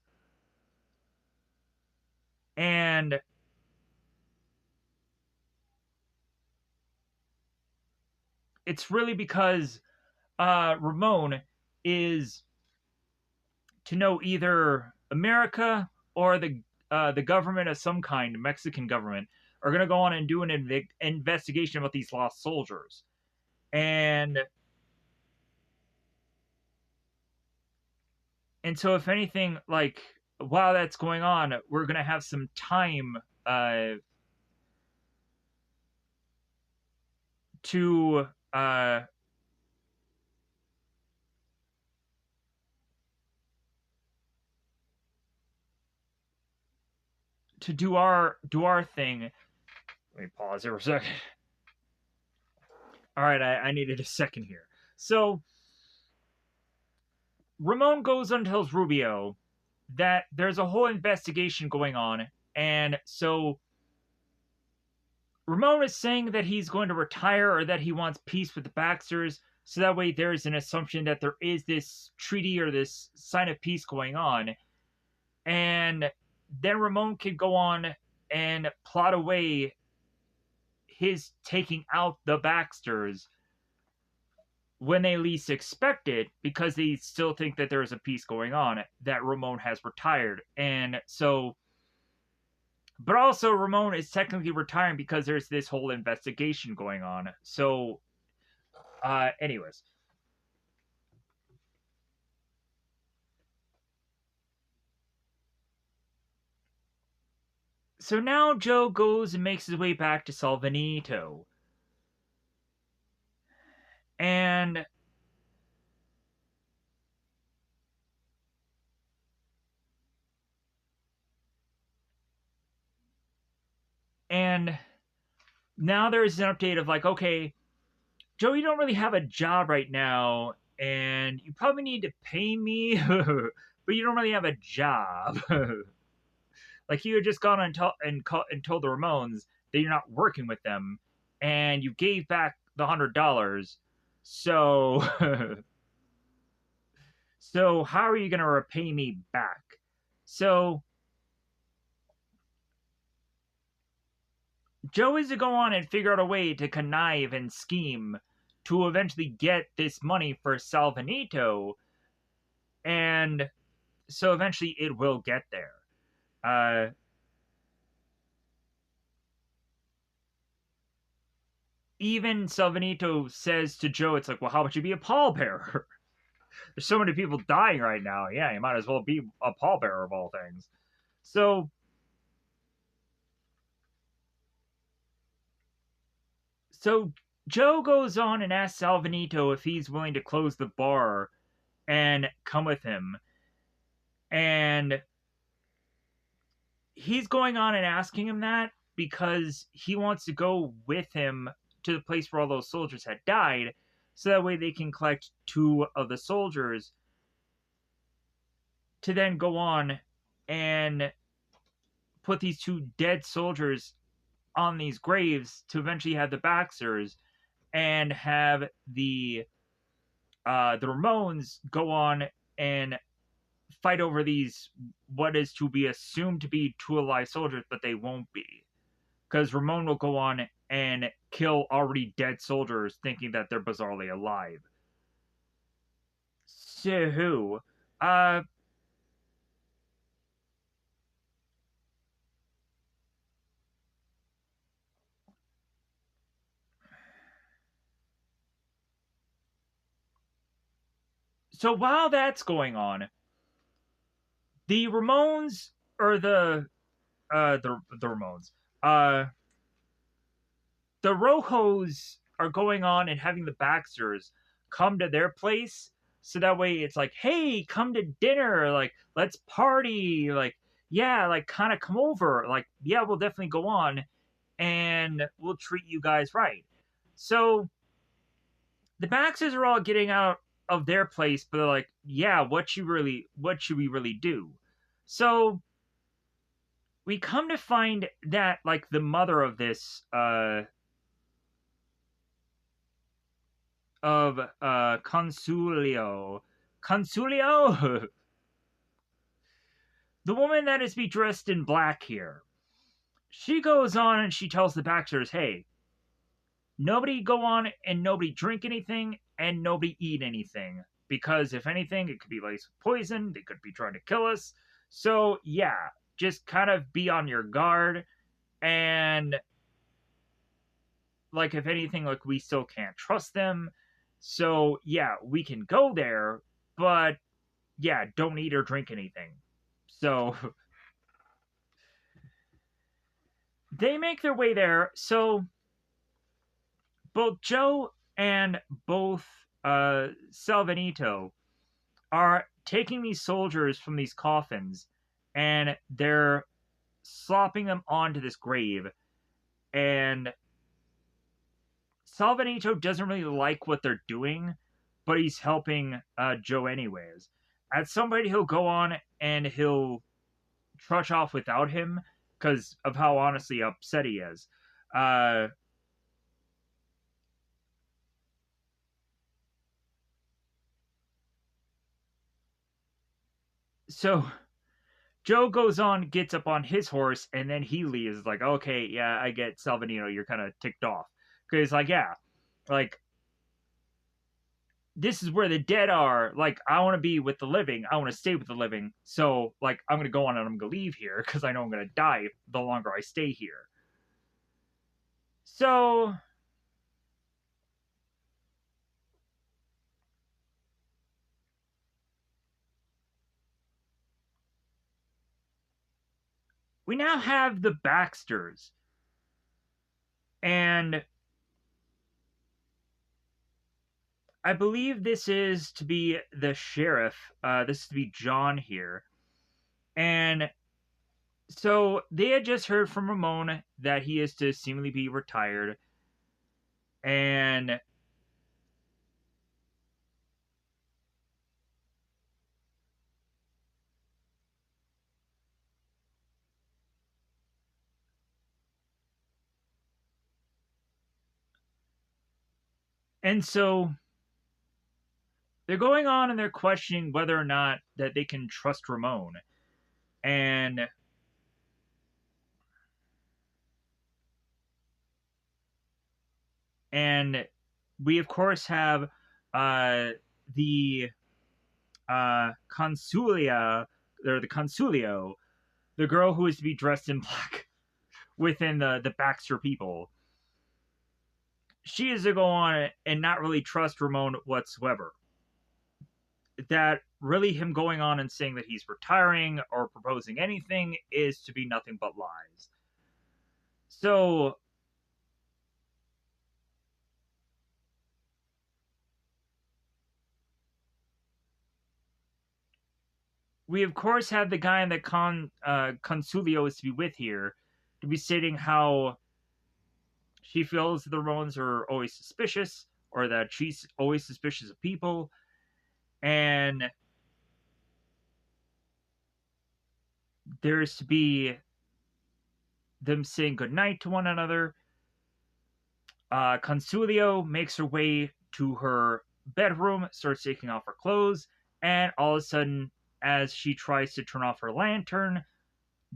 and it's really because Ramon is to know either America or the government of some kind, Mexican government, are going to go on and do an investigation about these lost soldiers. And so if anything, like while that's going on, we're going to have some time to do our thing. Let me pause here for a second. All right, I needed a second here. So Ramon goes and tells Rubio that there's a whole investigation going on, and so Ramon is saying that he's going to retire or that he wants peace with the Baxters, so that way there's an assumption that there is this treaty or this sign of peace going on, and then Ramon can go on and plot away his taking out the Baxters when they least expect it, because they still think that there is a peace going on, that Ramon has retired. And so, but also Ramon is technically retiring because there's this whole investigation going on. So, anyways. So now Joe goes and makes his way back to Salvanito. And and now there's an update of like, okay, Joe, you don't really have a job right now, and you probably need to pay me, but you don't really have a job. Like you had just gone and told the Ramones that you're not working with them, and you gave back the $100. So, so how are you going to repay me back? So Joe is to go on and figure out a way to connive and scheme to eventually get this money for Salvanito, and so eventually it will get there. Uh, Even Salvanito says to Joe, it's like, well, how about you be a pallbearer? There's so many people dying right now. Yeah, you might as well be a pallbearer of all things. So, so Joe goes on and asks Salvanito if he's willing to close the bar and come with him. And he's going on and asking him that because he wants to go with him to the place where all those soldiers had died, so that way they can collect two of the soldiers to then go on and put these two dead soldiers on these graves to eventually have the Baxters and have the Ramones go on and fight over these what is to be assumed to be two alive soldiers, but they won't be, because Ramon will go on and kill already dead soldiers thinking that they're bizarrely alive. So, uh, so while that's going on, the Ramones or the Ramones, the Rojos are going on and having the Baxters come to their place. So that way it's like, hey, come to dinner. Like, let's party. Like, yeah, like, kind of come over. Like, yeah, we'll definitely go on and we'll treat you guys right. So the Baxters are all getting out of their place, but they're like, yeah, what should we really do? So we come to find that like the mother of this of Consulio, the woman that is be dressed in black here. She goes on and she tells the Baxters, hey, nobody go on and nobody drink anything and nobody eat anything. Because if anything, it could be laced with poison. They could be trying to kill us. So, yeah, just kind of be on your guard. And, like, if anything, like, we still can't trust them. So, yeah, we can go there. But, yeah, don't eat or drink anything. So, they make their way there. So, both Joe and both Salvanito are taking these soldiers from these coffins and they're slopping them onto this grave. And Salvanito doesn't really like what they're doing, but he's helping Joe anyways. At some point, he'll go on and he'll trudge off without him because of how honestly upset he is. Uh, so Joe goes on, gets up on his horse, and then he leaves. Like, okay, yeah, I get Salvanito. You're kind of ticked off because, like, yeah, like this is where the dead are. Like, I want to be with the living. I want to stay with the living. So, like, I'm gonna go on and I'm gonna leave here because I know I'm gonna die the longer I stay here. So we now have the Baxters, and I believe this is to be the sheriff. This is to be John here. And so they had just heard from Ramon that he is to seemingly be retired. And so they're going on and they're questioning whether or not that they can trust Ramon. And we of course have the Consulia, or the Consulio, the girl who is to be dressed in black within the Baxter people. She is to go on and not really trust Ramon whatsoever. That really him going on and saying that he's retiring or proposing anything is to be nothing but lies. So we of course have the guy in the Consulio is to be with here to be stating how she feels the Ramones are always suspicious, or that she's always suspicious of people, and there's to be them saying goodnight to one another. Consulio makes her way to her bedroom, starts taking off her clothes, and all of a sudden, as she tries to turn off her lantern,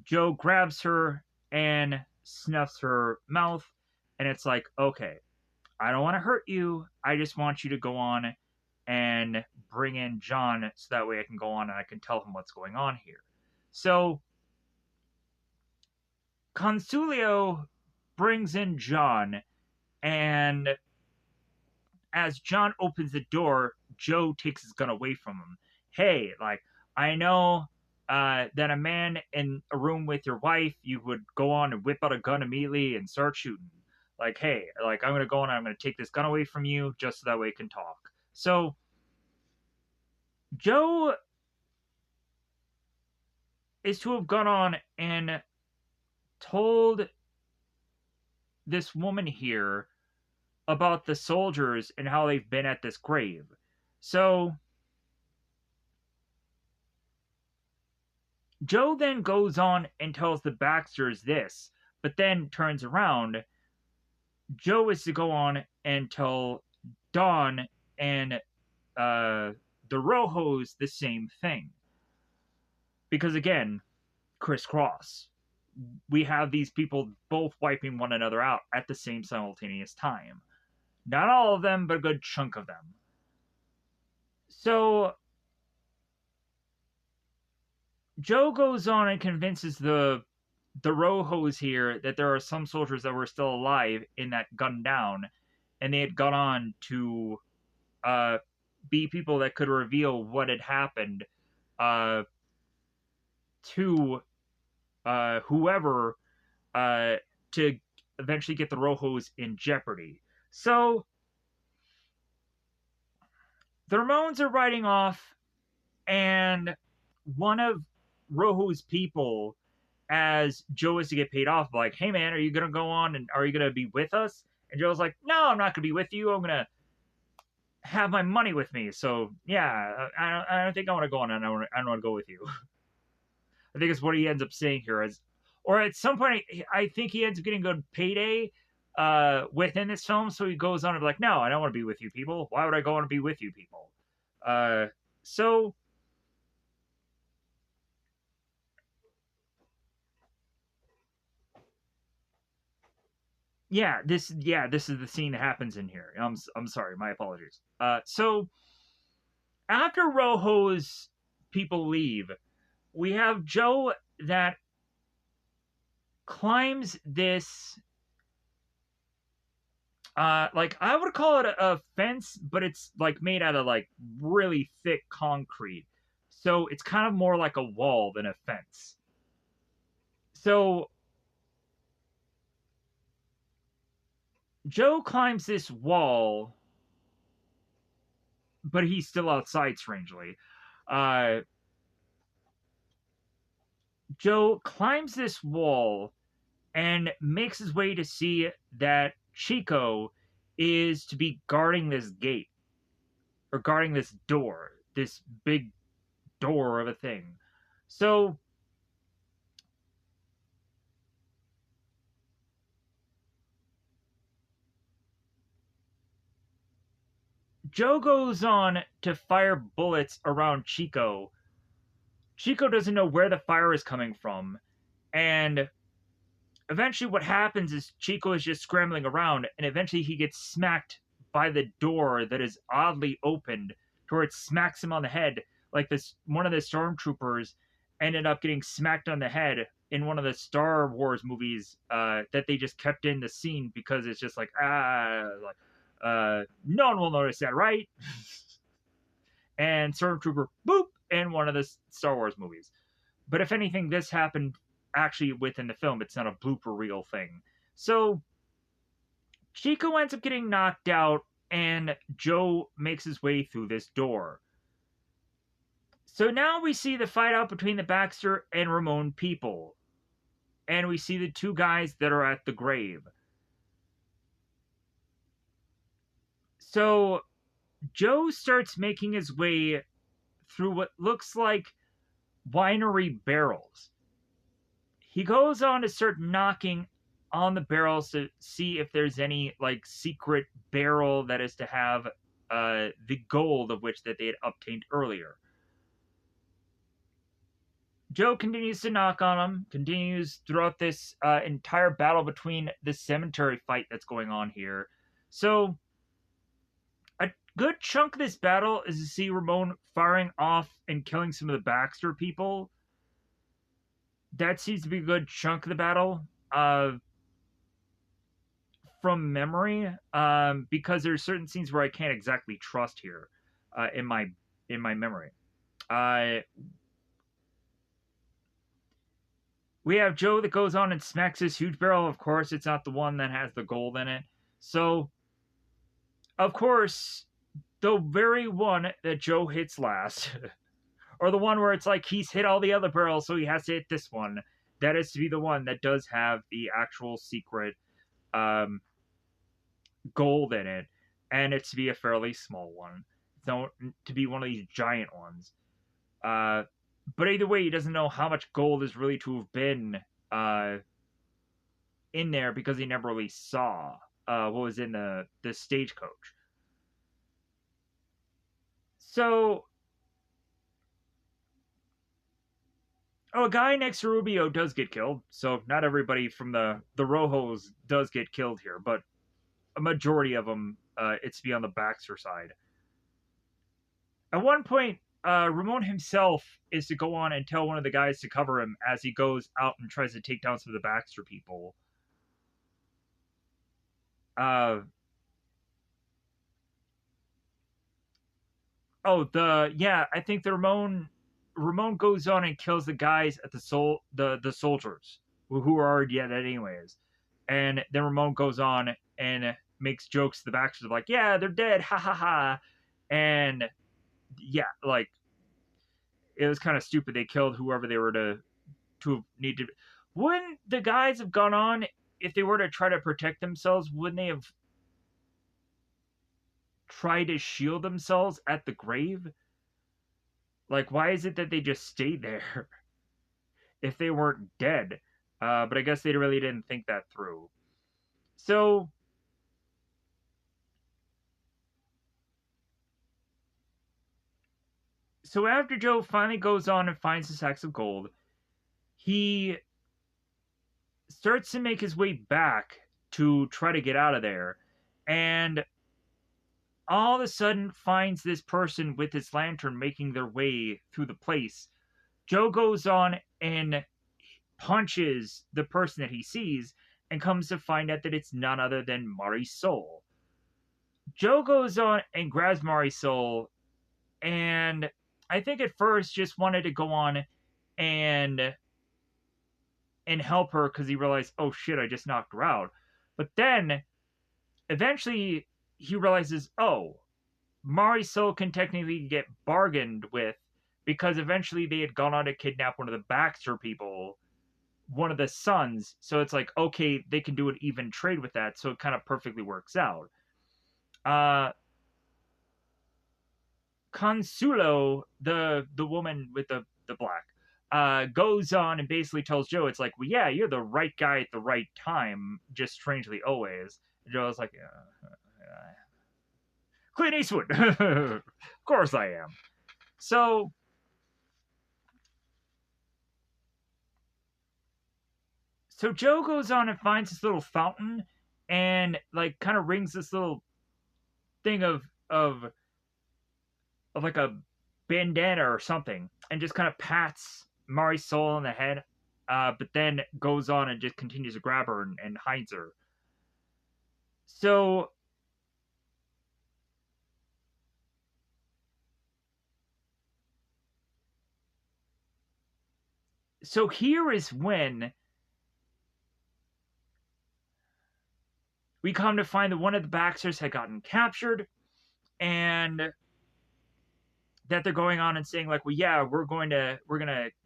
Joe grabs her and snuffs her mouth, and it's like, okay, I don't want to hurt you. I just want you to go on and bring in John so that way I can go on and I can tell him what's going on here. So Consulio brings in John, and as John opens the door, Joe takes his gun away from him. Hey, like, I know that a man in a room with your wife, you would go on and whip out a gun immediately and start shooting. Like, hey, like I'm gonna go and I'm gonna take this gun away from you just so that way it can talk. So Joe is to have gone on and told this woman here about the soldiers and how they've been at this grave. So Joe then goes on and tells the Baxters this, but then turns around. Joe is to go on and tell Dawn and the Rojos the same thing. Because again, crisscross. We have these people both wiping one another out at the same simultaneous time. Not all of them, but a good chunk of them. So Joe goes on and convinces the Rojos here that there are some soldiers that were still alive in that gunned down, and they had gone on to be people that could reveal what had happened uh, to whoever to eventually get the Rojos in jeopardy. So the Ramones are riding off, and one of Rojo's people, as Joe is to get paid off, like, hey man, are you gonna go on and are you gonna be with us? And Joe's like, no, I'm not gonna be with you. I'm gonna have my money with me. So yeah, I don't think I want to go on, and I don't want to go with you. I think it's what he ends up saying here. As, or at some point, I think he ends up getting a good payday within this film. So he goes on and be like, no, I don't want to be with you people. Why would I go on and be with you people? So this is the scene that happens in here. I'm sorry, my apologies. So after Rojo's people leave, we have Joe that climbs this like I would call it a fence, but it's like made out of like really thick concrete. So it's kind of more like a wall than a fence. So Joe climbs this wall, but he's still outside strangely. Uh Joe climbs this wall and makes his way to see that Chico is to be guarding this gate or guarding this door, this big door of a thing. So Joe goes on to fire bullets around Chico. Chico doesn't know where the fire is coming from, and eventually what happens is Chico is just scrambling around, and eventually he gets smacked by the door that is oddly opened to where it smacks him on the head. Like this, one of the stormtroopers ended up getting smacked on the head in one of the Star Wars movies that they just kept in the scene because it's just like no one will notice that, right? And stormtrooper boop in one of the Star Wars movies. But if anything, this happened actually within the film. It's not a blooper reel thing. So Chico ends up getting knocked out, and Joe makes his way through this door. So now we see the fight out between the Baxter and Ramon people. And we see the two guys that are at the grave. So Joe starts making his way through what looks like winery barrels. He goes on to start knocking on the barrels to see if there's any like secret barrel that is to have the gold of which that they had obtained earlier. Joe continues to knock on them, continues throughout this entire battle between the cemetery fight that's going on here. So a good chunk of this battle is to see Ramon firing off and killing some of the Baxter people. That seems to be a good chunk of the battle. From memory, because there's certain scenes where I can't exactly trust here in my memory. Uh, We have Joe that goes on and smacks his huge barrel. Of course, it's not the one that has the gold in it. So, of course, the very one that Joe hits last, or the one where it's like he's hit all the other barrels, so he has to hit this one, that is to be the one that does have the actual secret um, gold in it, and it's to be a fairly small one. Don't to be one of these giant ones. Uh, but either way, he doesn't know how much gold is really to have been uh, in there because he never really saw what was in the stagecoach. So, a guy next to Rubio does get killed. So not everybody from the Rojos does get killed here, but a majority of them, it's to be on the Baxter side. At one point, Ramon himself is to go on and tell one of the guys to cover him as he goes out and tries to take down some of the Baxter people. Uh, I think the Ramon goes on and kills the guys at the soldiers who are already dead anyways, and then Ramon goes on and makes jokes to the Baxters like, yeah, they're dead, ha ha ha, and yeah, like it was kind of stupid. They killed whoever they were to need to. Wouldn't the guys have gone on if they were to try to protect themselves? Wouldn't they have tried to shield themselves at the grave? Like, why is it that they just stayed there if they weren't dead? But I guess they really didn't think that through. So, so after Joe finally goes on and finds the sacks of gold, he starts to make his way back to try to get out of there, and all of a sudden finds this person with his lantern making their way through the place. Joe goes on and punches the person that he sees and comes to find out that it's none other than Marisol. Joe goes on and grabs Marisol, and I think at first just wanted to go on and help her because he realized, oh shit, I just knocked her out. But then eventually he realizes, oh, Marisol can technically get bargained with because eventually they had gone on to kidnap one of the Baxter people, one of the sons. So it's like, okay, they can do an even trade with that. So it kind of perfectly works out. Uh, Consuelo, the woman with the black, goes on and basically tells Joe, it's like, well, yeah, you're the right guy at the right time, just strangely always. And Joe's like, Clint Eastwood. Of course I am. So Joe goes on and finds this little fountain and like kind of rings this little thing of like a bandana or something and just kind of pats Marisol on the head, but then goes on and just continues to grab her and hides her. So here is when we come to find that one of the Baxters had gotten captured and that they're going on and saying like, well, yeah, we're gonna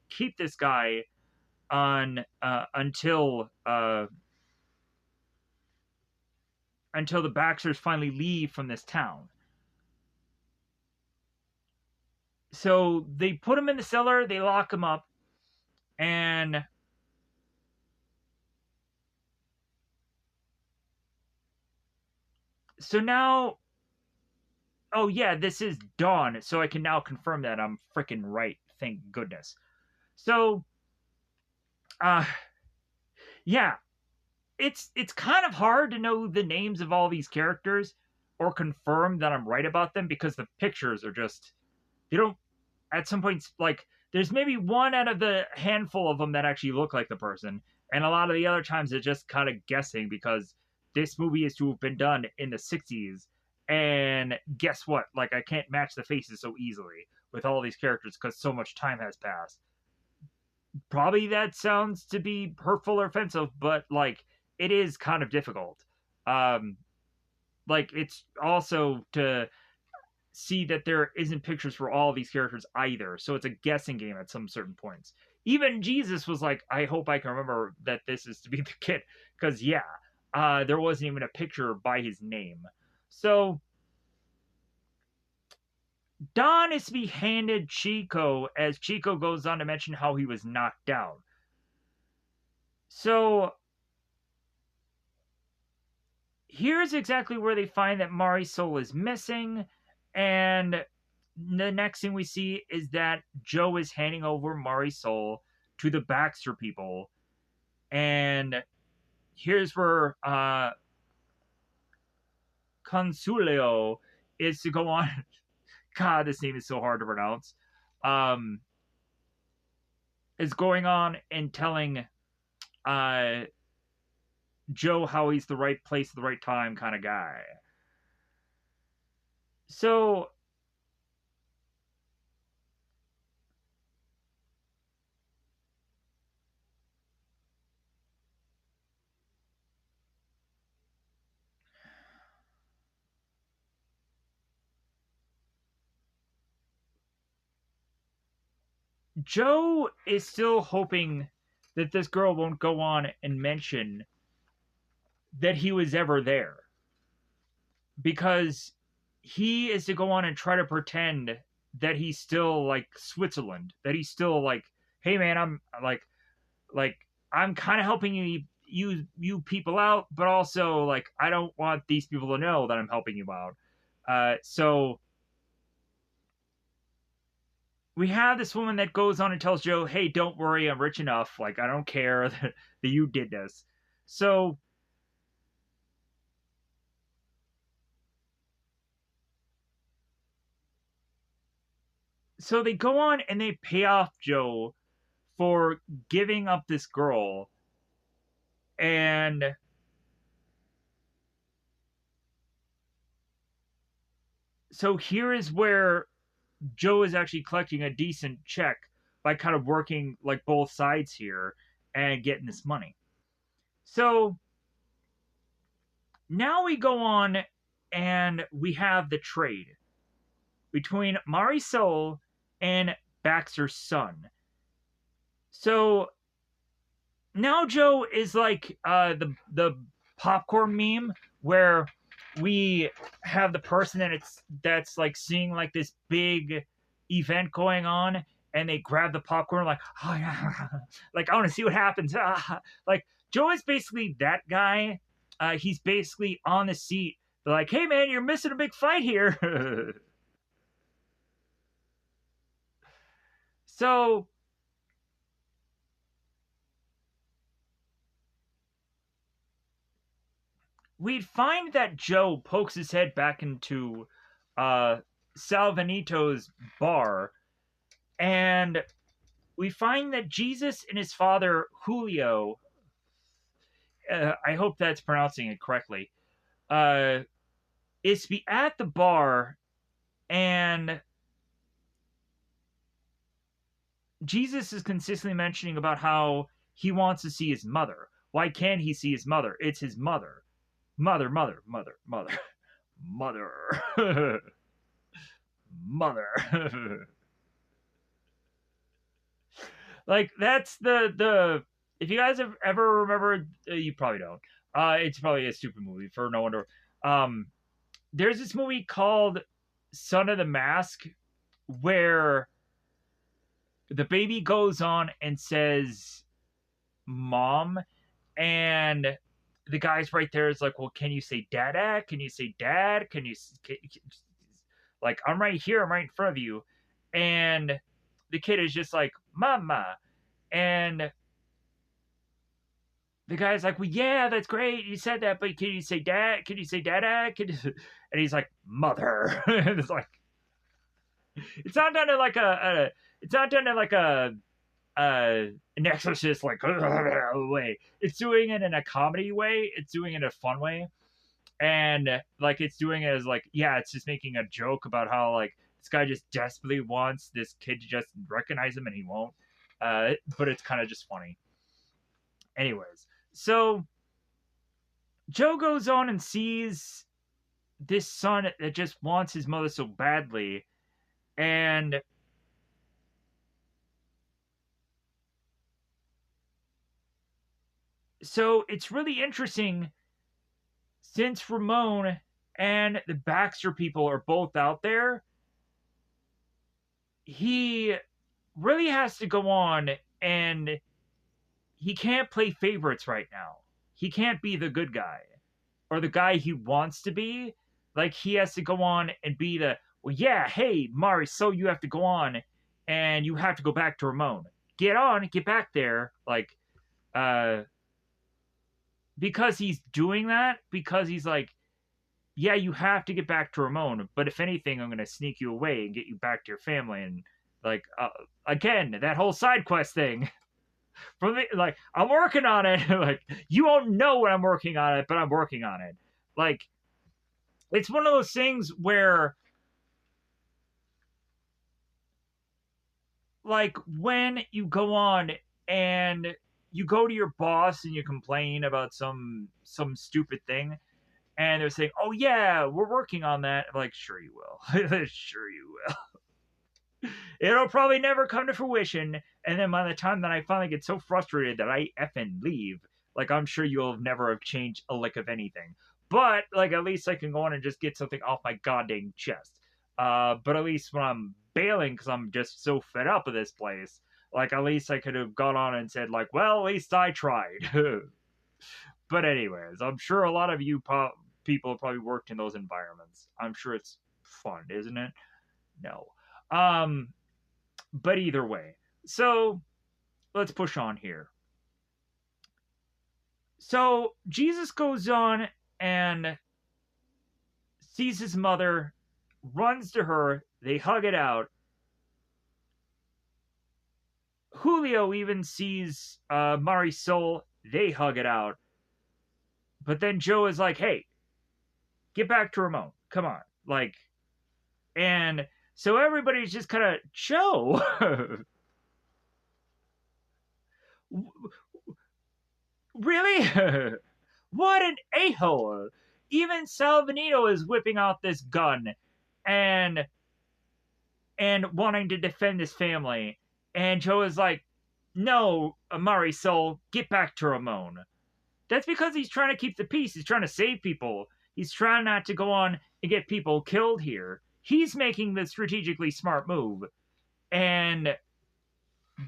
keep this guy on until the Baxters finally leave from this town. So they put him in the cellar, they lock him up, and so now, oh yeah, this is Dawn, so I can now confirm that I'm freaking right. Thank goodness. So, uh, yeah, it's kind of hard to know the names of all these characters or confirm that I'm right about them because the pictures are just they don't at some points like there's maybe one out of the handful of them that actually look like the person, and a lot of the other times it's just kind of guessing because this movie is to have been done in the 60s, and guess what, like I can't match the faces so easily with all these characters because so much time has passed. Probably that sounds to be hurtful or offensive, but like it is kind of difficult. Um, like it's also to see that there isn't pictures for all these characters either, so it's a guessing game at some certain points. Even Jesus was like, I hope I can remember that this is to be the kid, because yeah, there wasn't even a picture by his name. So Don is to be handed Chico as Chico goes on to mention how he was knocked down. So here's exactly where they find that Marisol is missing, and the next thing we see is that Joe is handing over Marisol to the Baxter people, and here's where Consulio is to go on. God, this name is so hard to pronounce. Um, is going on and telling uh, Joe how he's the right place at the right time kind of guy. So Joe is still hoping that this girl won't go on and mention that he was ever there, because he is to go on and try to pretend that he's still like Switzerland, that he's still like, hey man, I'm like I'm kind of helping you people out, but also like I don't want these people to know that I'm helping you out. So we have this woman that goes on and tells Joe, hey, don't worry, I'm rich enough. Like I don't care that you did this. So so they go on and they pay off Joe for giving up this girl, and so here is where Joe is actually collecting a decent check by kind of working like both sides here and getting this money. So now we go on and we have the trade between Marisol and Baxter's son. So now Joe is like the popcorn meme where we have the person that's like seeing like this big event going on, and they grab the popcorn like, oh yeah, like I want to see what happens. Like Joe is basically that guy. He's basically on the seat. They're like, hey man, you're missing a big fight here. So we'd find that Joe pokes his head back into Salvanito's bar, and we find that Jesus and his father Julio, I hope that's pronouncing it correctly, uh, is to be at the bar, and Jesus is consistently mentioning about how he wants to see his mother. Why can't he see his mother? It's his mother. Mother, mother, mother, mother, mother, mother. Like that's the if you guys have ever remembered, you probably don't. It's probably a stupid movie for no wonder. Um, there's this movie called Son of the Mask where the baby goes on and says mom, and the guy's right there is like, well, can you say dada? Can you say dad? Like I'm right here, I'm right in front of you, and the kid is just like mama, and the guy's like, well, yeah, that's great. You said that, but can you say dad? Can you say dada? And he's like, mother. And it's like, it's not done in like it's not done in like an exorcist like way. It's doing it in a comedy way. It's doing it in a fun way, and like it's doing it as like, yeah, it's just making a joke about how like this guy just desperately wants this kid to just recognize him and he won't. but it's kind of just funny. Anyways, so Joe goes on and sees this son that just wants his mother so badly, and so it's really interesting since Ramon and the Baxter people are both out there. He really has to go on, and he can't play favorites right now. He can't be the good guy or the guy he wants to be. Like, he has to go on and be the, well, yeah, hey, Mari, so you have to go on and you have to go back to Ramon. Get on, get back there. Like, uh, because he's doing that, because he's like, yeah, you have to get back to Ramon, but if anything, I'm going to sneak you away and get you back to your family. And, like, again, that whole side quest thing. From the, like, I'm working on it. Like, you won't know when I'm working on it, but I'm working on it. Like, it's one of those things where, like, when you go on and you go to your boss and you complain about some stupid thing, and they're saying, "Oh yeah, we're working on that." I'm like, sure you will. Sure you will. It'll probably never come to fruition. And then by the time that I finally get so frustrated that I effing leave, like, I'm sure you'll never have changed a lick of anything. But, like, at least I can go on and just get something off my goddamn chest. But at least when I'm bailing because I'm just so fed up with this place, like, at least I could have gone on and said, like, well, at least I tried. But anyways, I'm sure a lot of you people have probably worked in those environments. I'm sure it's fun, isn't it? No. Um, but either way, so let's push on here. So Jesus goes on and sees his mother, runs to her, they hug it out. Julio even sees Marisol, they hug it out. But then Joe is like, hey, get back to Ramon. Come on. Like, and so everybody's just kind of, Joe, really? What an a-hole. Even Salvanito is whipping out this gun and wanting to defend his family. And Joe is like, no, Marisol, get back to Ramon. That's because he's trying to keep the peace. He's trying to save people. He's trying not to go on and get people killed here. He's making the strategically smart move and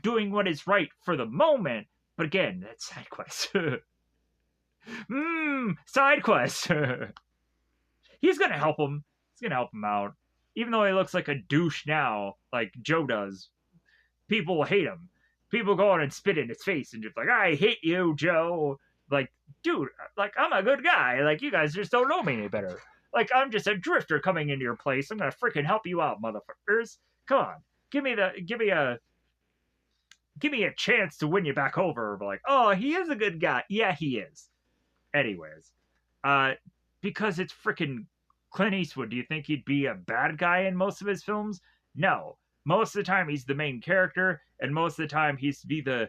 doing what is right for the moment. But again, that's side quest. Side quest. He's gonna help him. He's gonna help him out. Even though he looks like a douche now, like Joe does, people will hate him. People go on and spit in his face and just like, I hate you, Joe. Like, dude, like, I'm a good guy. Like, you guys just don't know me any better. Like, I'm just a drifter coming into your place. I'm gonna freaking help you out, motherfuckers. Come on. Give me a chance to win you back over. But like, oh, he is a good guy. Yeah, he is. Anyways, because it's freaking Clint Eastwood. Do you think he'd be a bad guy in most of his films? No. Most of the time, he's the main character, and most of the time, he's to be the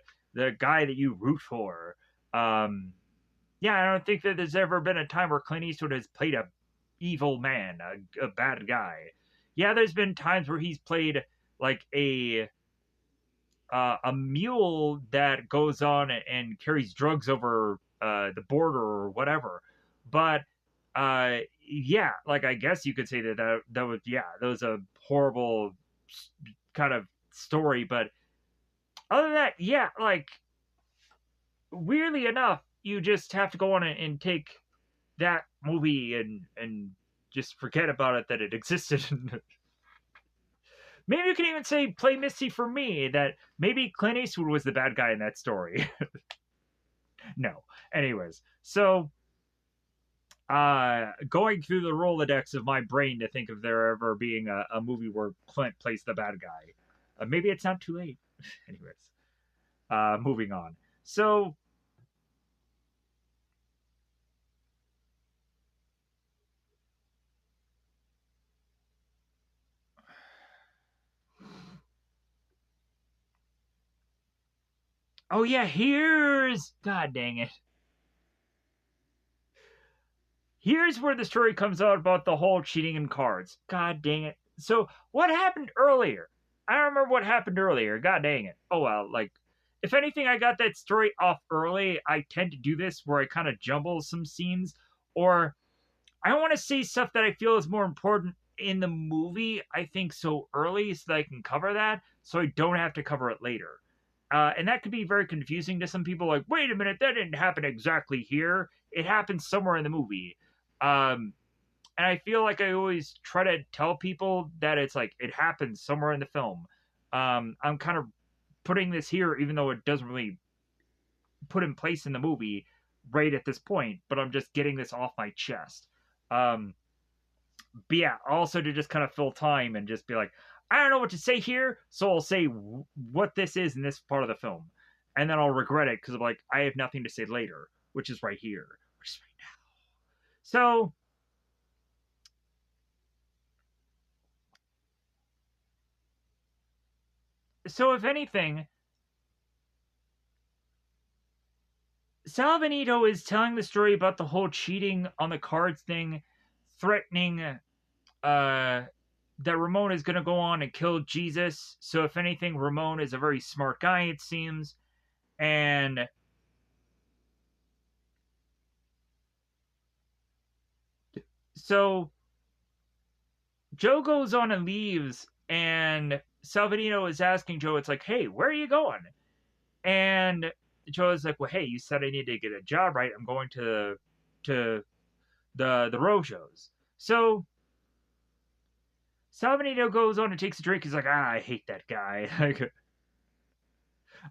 guy that you root for. Yeah, I don't think that there's ever been a time where Clint Eastwood has played a evil man, a bad guy. Yeah, there's been times where he's played like a mule that goes on and carries drugs over the border or whatever. But yeah, like, I guess you could say that was, yeah, that was a horrible kind of story. But other than that, yeah, like, weirdly enough, you just have to go on and take that movie and just forget about it, that it existed. Maybe you can even say play Misty for me, that maybe Clint Eastwood was the bad guy in that story. No. Anyways, so going through the Rolodex of my brain to think of there ever being a movie where Clint plays the bad guy. Maybe it's not too late. Anyways, moving on. So Oh yeah, here's God dang it. Here's where the story comes out about the whole cheating in cards. God dang it. So what happened earlier? I don't remember what happened earlier. God dang it. Oh well, like if anything, I got that story off early. I tend to do this where I kind of jumble some scenes, or I want to see stuff that I feel is more important in the movie, I think, so early so that I can cover that so I don't have to cover it later. And that could be very confusing to some people like, wait a minute, that didn't happen exactly here. It happened somewhere in the movie. Um, and I feel like I always try to tell people that it's like it happens somewhere in the film. I'm kind of putting this here, even though it doesn't really put in place in the movie right at this point, but I'm just getting this off my chest. Um, but yeah, also to just kind of fill time and just be like, I don't know what to say here, so I'll say what this is in this part of the film, and then I'll regret it because I'm like, I have nothing to say later, which is right here, which is right now. So if anything, Salvanito is telling the story about the whole cheating on the cards thing, threatening that Ramon is going to go on and kill Jesus. So if anything, Ramon is a very smart guy, it seems, and so Joe goes on and leaves, and Salvanito is asking Joe, it's like, hey, where are you going? And Joe is like, well, hey, you said I need to get a job, right? I'm going to the Rojos. So Salvanito goes on and takes a drink. He's like, I hate that guy. Like,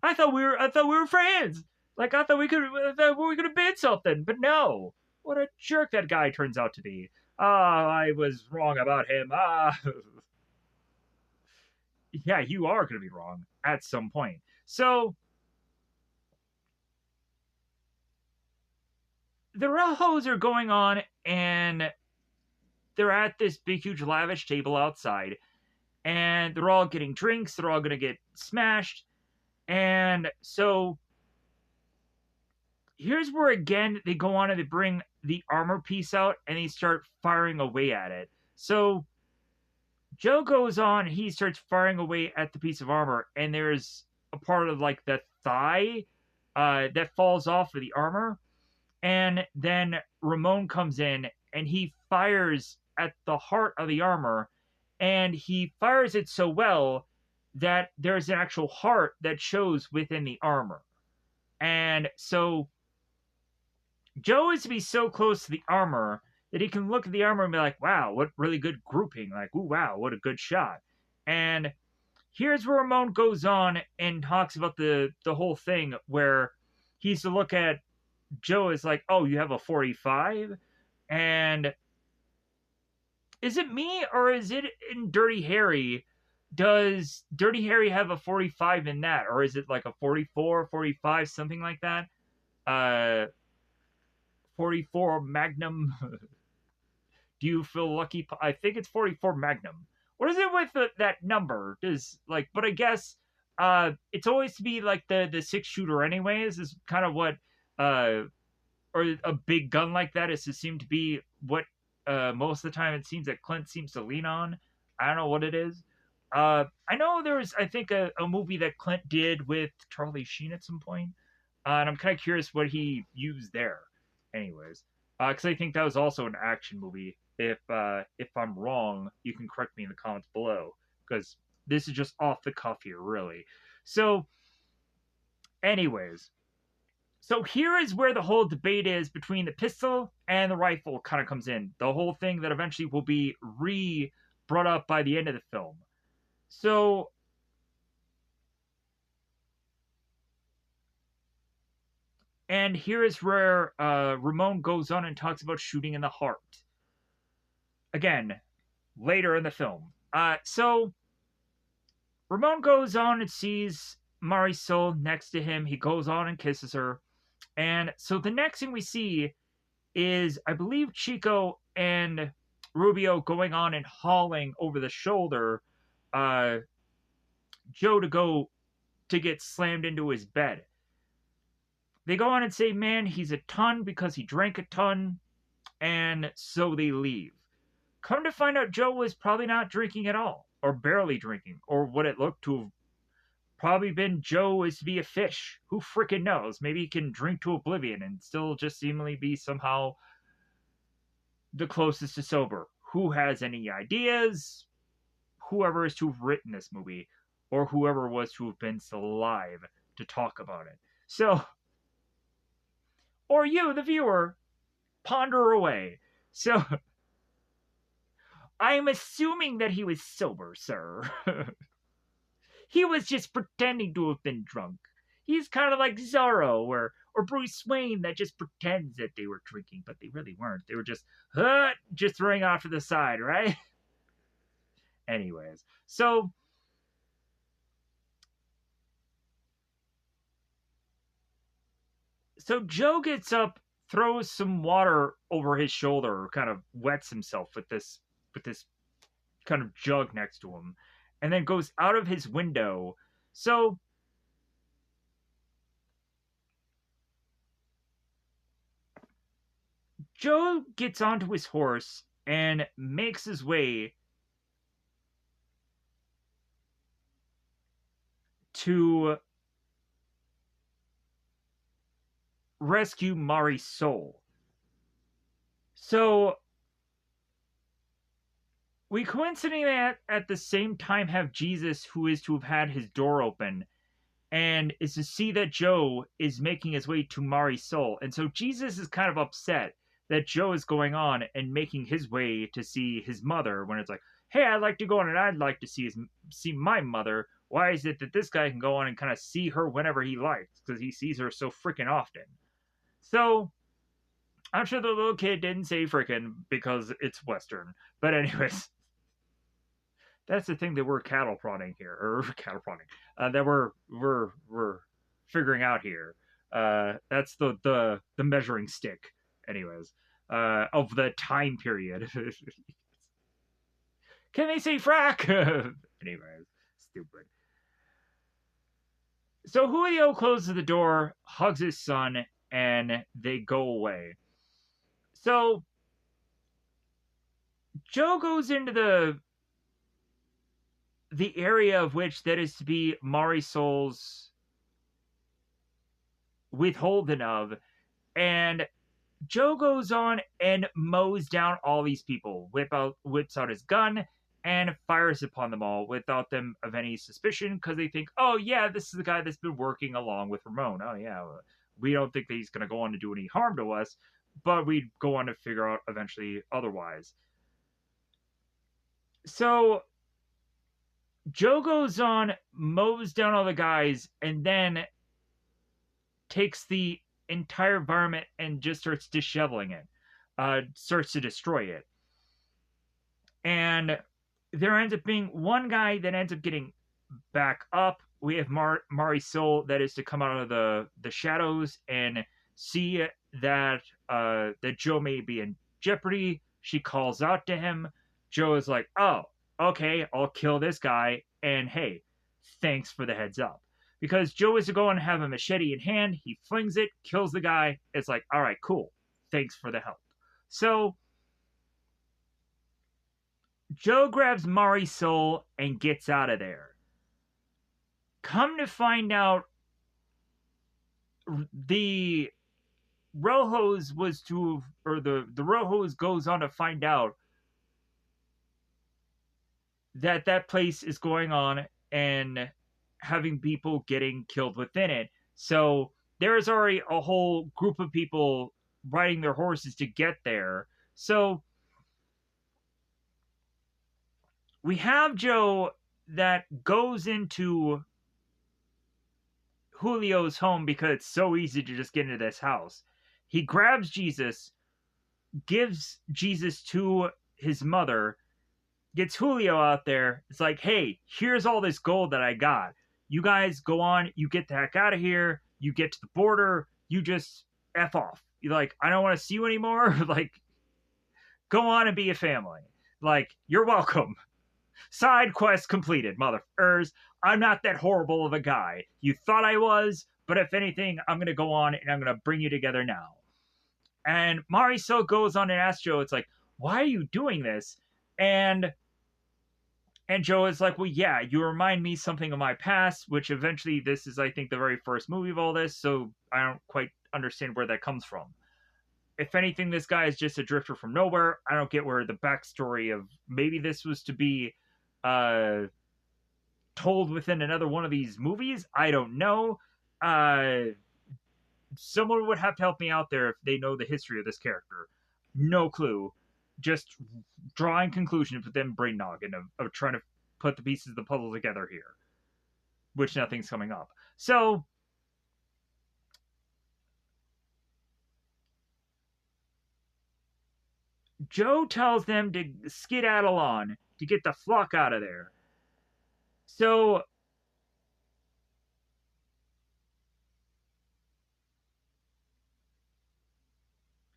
I thought we were friends. Like I thought we could have been something, but no. What a jerk that guy turns out to be. Ah, I was wrong about him. Ah, yeah, you are going to be wrong at some point. So the Rojos are going on, and they're at this big, huge, lavish table outside, and they're all getting drinks. They're all going to get smashed, and so here's where again they go on and they bring the armor piece out and they start firing away at it. So Joe goes on, he starts firing away at the piece of armor, and there's a part of like the thigh that falls off of the armor. And then Ramon comes in and he fires at the heart of the armor, and he fires it so well that there's an actual heart that shows within the armor. And so Joe is to be so close to the armor that he can look at the armor and be like, wow, what really good grouping. Like, ooh, wow, what a good shot. And here's where Ramon goes on and talks about the whole thing where he's to look at Joe as like, oh, you have a 45? And is it me or is it in Dirty Harry? Does Dirty Harry have a 45 in that? Or is it like a 44, 45, something like that? 44 Magnum. Do you feel lucky? I think it's 44 Magnum. What is it with that number? Does like, but I guess it's always to be like the six shooter anyways. Is kind of what or a big gun like that is to seem to be what most of the time it seems that Clint seems to lean on. I don't know what it is. I know there was I think a movie that Clint did with Charlie Sheen at some point, and I'm kind of curious what he used there. Anyways, because I think that was also an action movie. If I'm wrong, you can correct me in the comments below because this is just off the cuff here, really. So, anyways, so here is where the whole debate is between the pistol and the rifle kind of comes in. The whole thing that eventually will be brought up by the end of the film. So and here is where Ramon goes on and talks about shooting in the heart. Again, later in the film. So Ramon goes on and sees Marisol next to him. He goes on and kisses her. And so the next thing we see is, I believe, Chico and Rubio going on and hauling over the shoulder Joe to go to get slammed into his bed. They go on and say, man, he's a ton because he drank a ton, and so they leave. Come to find out, Joe was probably not drinking at all, or barely drinking, or what it looked to have probably been Joe is to be a fish. Who freaking knows? Maybe he can drink to oblivion and still just seemingly be somehow the closest to sober. Who has any ideas? Whoever is to have written this movie, or whoever was to have been still alive to talk about it. So, or you, the viewer, ponder away. So, I'm assuming that he was sober, sir. He was just pretending to have been drunk. He's kind of like Zorro or Bruce Wayne that just pretends that they were drinking, but they really weren't. They were just throwing off to the side, right? Anyways, so Joe gets up, throws some water over his shoulder, kind of wets himself with this kind of jug next to him, and then goes out of his window. So Joe gets onto his horse and makes his way to rescue Marisol. So we coincidentally at the same time have Jesus, who is to have had his door open, and is to see that Joe is making his way to Marisol. And so Jesus is kind of upset that Joe is going on and making his way to see his mother, when it's like, hey, I'd like to go on and I'd like to see my mother. Why is it that this guy can go on and kind of see her whenever he likes? Because he sees her so freaking often. So I'm sure the little kid didn't say freaking because it's Western. But anyways, that's the thing that we're cattle prodding here, or cattle prodding, that we're figuring out here. That's the measuring stick, anyways, of the time period. Can they say frack? Anyways, stupid. So Julio closes the door, hugs his son, and they go away. So Joe goes into the area of which that is to be Marisol's withholden of, and Joe goes on and mows down all these people, whips out his gun, and fires upon them all without them of any suspicion, because they think, oh yeah, this is the guy that's been working along with Ramon. Oh yeah, we don't think that he's going to go on to do any harm to us, but we go on to figure out eventually otherwise. So Joe goes on, mows down all the guys, and then takes the entire environment and just starts disheveling it, starts to destroy it. And there ends up being one guy that ends up getting back up. We have Marisol that is to come out of the shadows and see that that Joe may be in jeopardy. She calls out to him. Joe is like, oh, okay, I'll kill this guy. And hey, thanks for the heads up. Because Joe is to go and have a machete in hand. He flings it, kills the guy. It's like, all right, cool. Thanks for the help. So Joe grabs Marisol and gets out of there. Come to find out, the Rojos was to, or the Rojos goes on to find out that place is going on and having people getting killed within it. So there is already a whole group of people riding their horses to get there. So we have Joe that goes into Julio's home because it's so easy to just get into this house. He grabs Jesus, gives Jesus to his mother, gets Julio out there. It's like, hey, here's all this gold that I got. You guys go on, you get the heck out of here, you get to the border, you just F off. You're like, I don't want to see you anymore. Like, go on and be a family. Like, you're welcome. Side quest completed, motherfuckers. I'm not that horrible of a guy. You thought I was, But if anything, I'm going to go on and I'm going to bring you together now. And Marisol goes on and asks Joe, it's like, why are you doing this? And and Joe is like, well, yeah, you remind me something of my past, which eventually this is, I think, the very first movie of all this, so I don't quite understand where that comes from. If anything, this guy is just a drifter from nowhere. I don't get where the backstory of maybe this was to be uh, told within another one of these movies. I don't know. Uh, Someone would have to help me out there if they know the history of this character. No clue. Just drawing conclusions with them brain noggin of trying to put the pieces of the puzzle together here, which nothing's coming up. So Joe tells them to skedaddle on to get the fuck out of there. So,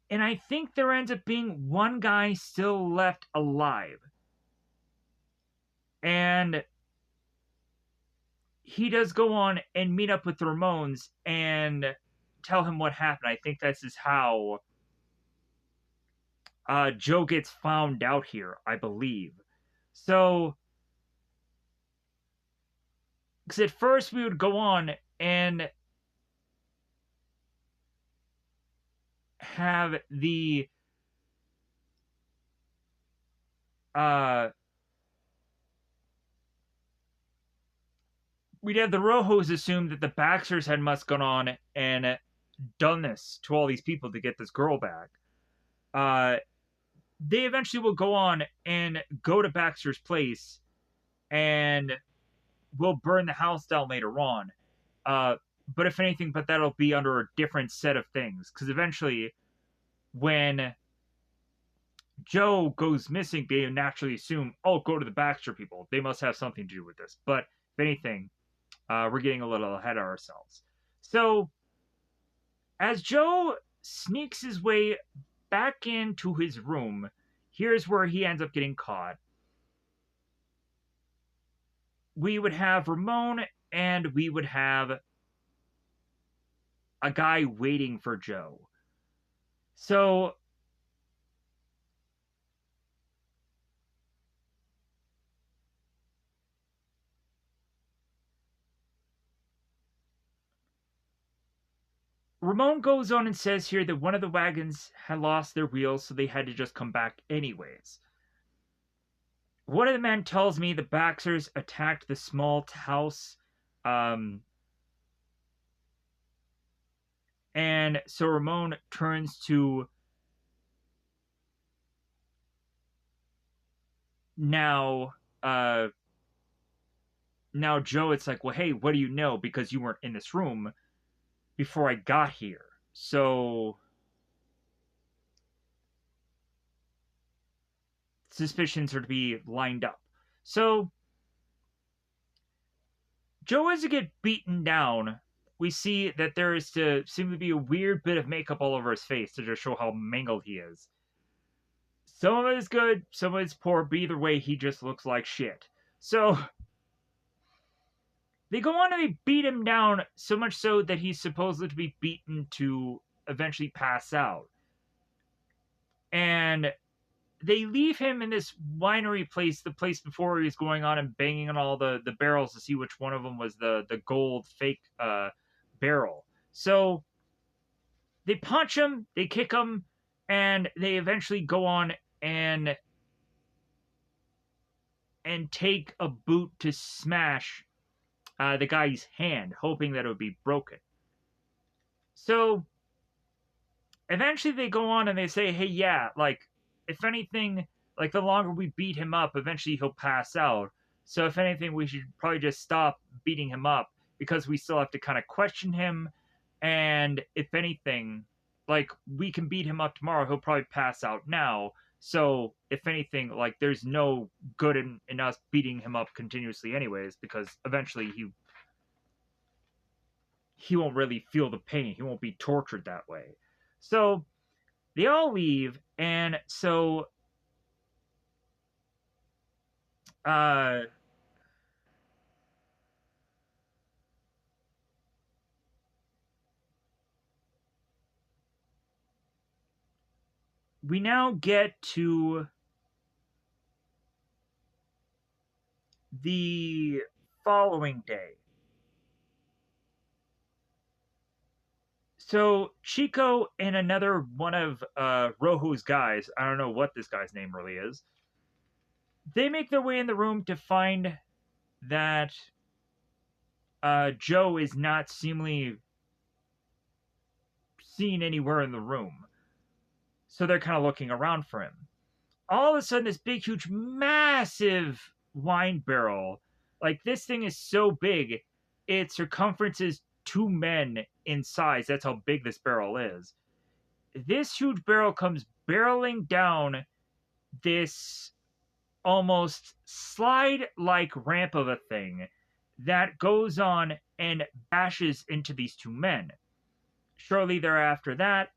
and I think there ends up being one guy still left alive. And he does go on and meet up with the Ramones and tell him what happened. I think this is how Joe gets found out here, I believe. So, because at first we would go on and have the uh we'd have the Rojos assume that the Baxters had must gone on and done this to all these people to get this girl back. Uh, they eventually will go on and go to Baxter's place and will burn the house down later on. Uh, but if anything, but that'll be under a different set of things because eventually, when Joe goes missing, they naturally assume, oh, go to the Baxter people. They must have something to do with this. But if anything, we're getting a little ahead of ourselves. So, as Joe sneaks his way back into his room, here's where he ends up getting caught. We would have Ramon and we would have a guy waiting for Joe. So, Ramon goes on and says here that one of the wagons had lost their wheels, so they had to just come back anyways. One of the men tells me the Baxters attacked the small house, um, and so Ramon turns to now, uh, now Joe. It's like, well, hey, what do you know? Because you weren't in this room before I got here. So suspicions are to be lined up. So Joe, as he gets beaten down, we see that there is to seem to be a weird bit of makeup all over his face to just show how mangled he is. Some of it is good, some of it's poor, but either way, he just looks like shit. So they go on and they beat him down so much so that he's supposed to be beaten to eventually pass out. And they leave him in this winery place, the place before he was going on and banging on all the barrels to see which one of them was the gold fake barrel. So they punch him, they kick him, and they eventually go on and take a boot to smash the guy's hand, hoping that it would be broken. So eventually they go on and they say, hey, yeah, like, if anything, like, the longer we beat him up, eventually he'll pass out. So if anything, we should probably just stop beating him up because we still have to kind of question him. And if anything, like, we can beat him up tomorrow, he'll probably pass out now. So if anything, like, there's no good in us beating him up continuously anyways, because eventually he won't really feel the pain. He won't be tortured that way. So they all leave, and so uh, we now get to the following day. So Chico and another one of Rojo's guys, I don't know what this guy's name really is, they make their way in the room to find that Joe is not seemingly seen anywhere in the room. So they're kind of looking around for him. All of a sudden, this big, huge, massive wine barrel, like this thing is so big, its circumference is 2 men in size. That's how big this barrel is. This huge barrel comes barreling down this almost slide like ramp of a thing that goes on and bashes into these 2 men. Shortly thereafter that,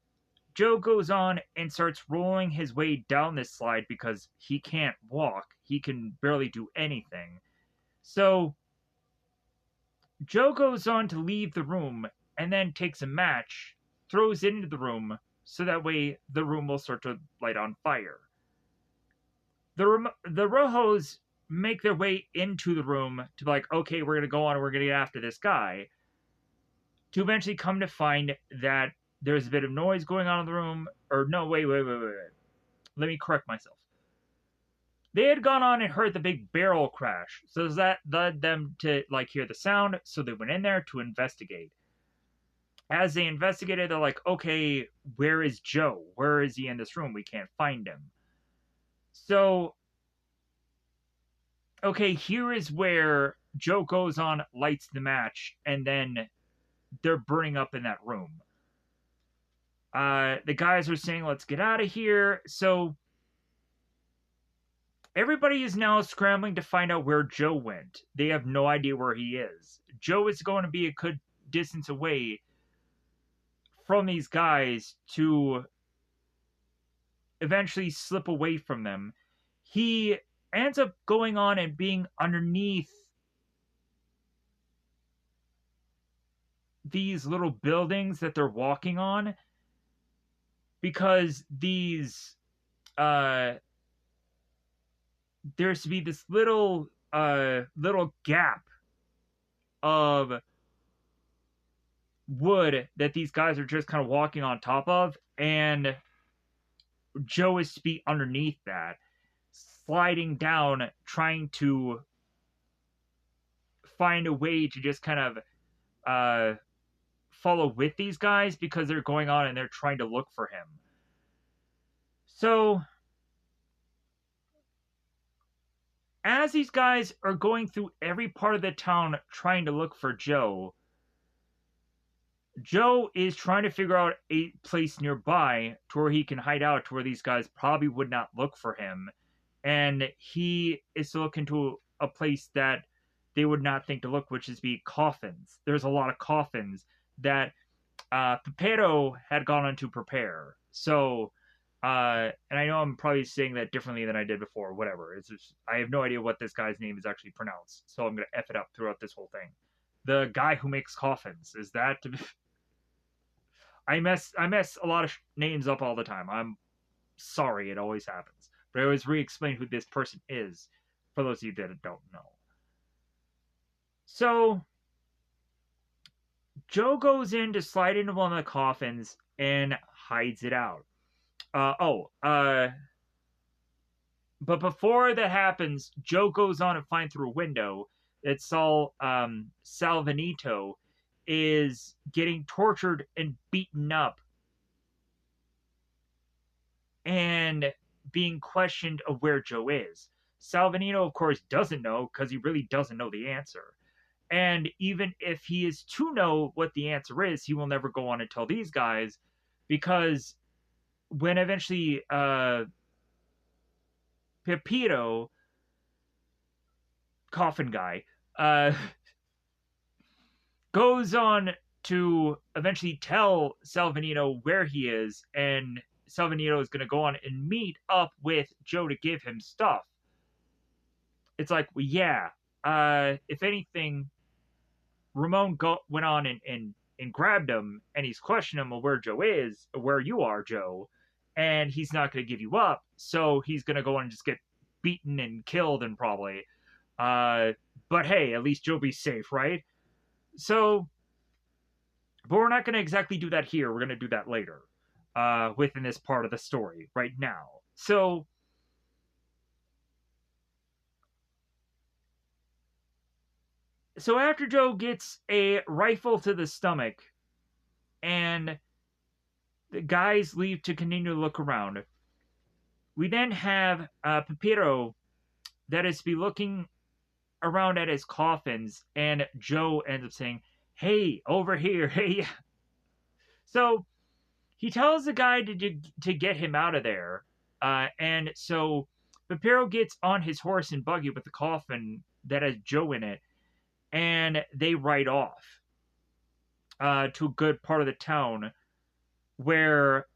Joe goes on and starts rolling his way down this slide because he can't walk. He can barely do anything. So Joe goes on to leave the room and then takes a match, throws it into the room, so that way the room will start to light on fire. The Rojos make their way into the room to be like, okay, we're going to go on and we're going to get after this guy. To eventually come to find that there's a bit of noise going on in the room. Or no, wait. Let me correct myself. They had gone on and heard the big barrel crash. So that led them to like hear the sound. So they went in there to investigate. As they investigated, they're like, okay, where is Joe? Where is he in this room? We can't find him. So, okay, here is where Joe goes on, lights the match, and then they're burning up in that room. The guys are saying, let's get out of here. So, everybody is now scrambling to find out where Joe went. They have no idea where he is. Joe is going to be a good distance away from these guys to eventually slip away from them. He ends up going on and being underneath these little buildings that they're walking on because these there's to be this little gap of wood that these guys are just kind of walking on top of, and Joe is to be underneath that, sliding down, trying to find a way to just kind of follow with these guys because they're going on and they're trying to look for him. So, as these guys are going through every part of the town trying to look for Joe, Joe is trying to figure out a place nearby to where he can hide out, to where these guys probably would not look for him. And he is to look into a place that they would not think to look, which is be coffins. There's a lot of coffins that Pepero had gone on to prepare. So, and I know I'm probably saying that differently than I did before. Whatever. It's just, I have no idea what this guy's name is actually pronounced, so I'm gonna F it up throughout this whole thing. The guy who makes coffins, is that to be... I mess a lot of names up all the time. I'm sorry, it always happens. But I always re-explain who this person is for those of you that don't know. So Joe goes in to slide into one of the coffins and hides it out. But before that happens, Joe goes on and finds through a window that saw Salvanito is getting tortured and beaten up and being questioned of where Joe is. Salvanito, of course, doesn't know because he really doesn't know the answer. And even if he is to know what the answer is, he will never go on and tell these guys, because when eventually Pepito, coffin guy, goes on to eventually tell Salvanito where he is, and Salvanito is going to go on and meet up with Joe to give him stuff. It's like, well, yeah, if anything, Ramon went on and grabbed him, and he's questioning him, well, where Joe is, where you are, Joe, and he's not going to give you up. So he's going to go and just get beaten and killed and probably. Uh, but hey, at least Joe be safe, right? So, but we're not going to exactly do that here. We're going to do that later, within this part of the story right now. So after Joe gets a rifle to the stomach, and the guys leave to continue to look around, we then have Papiro that is to be looking around at his coffins, and Joe ends up saying, "Hey, over here, hey." So he tells the guy to get him out of there, and so Papiro gets on his horse and buggy with the coffin that has Joe in it, and they ride off to a good part of the town where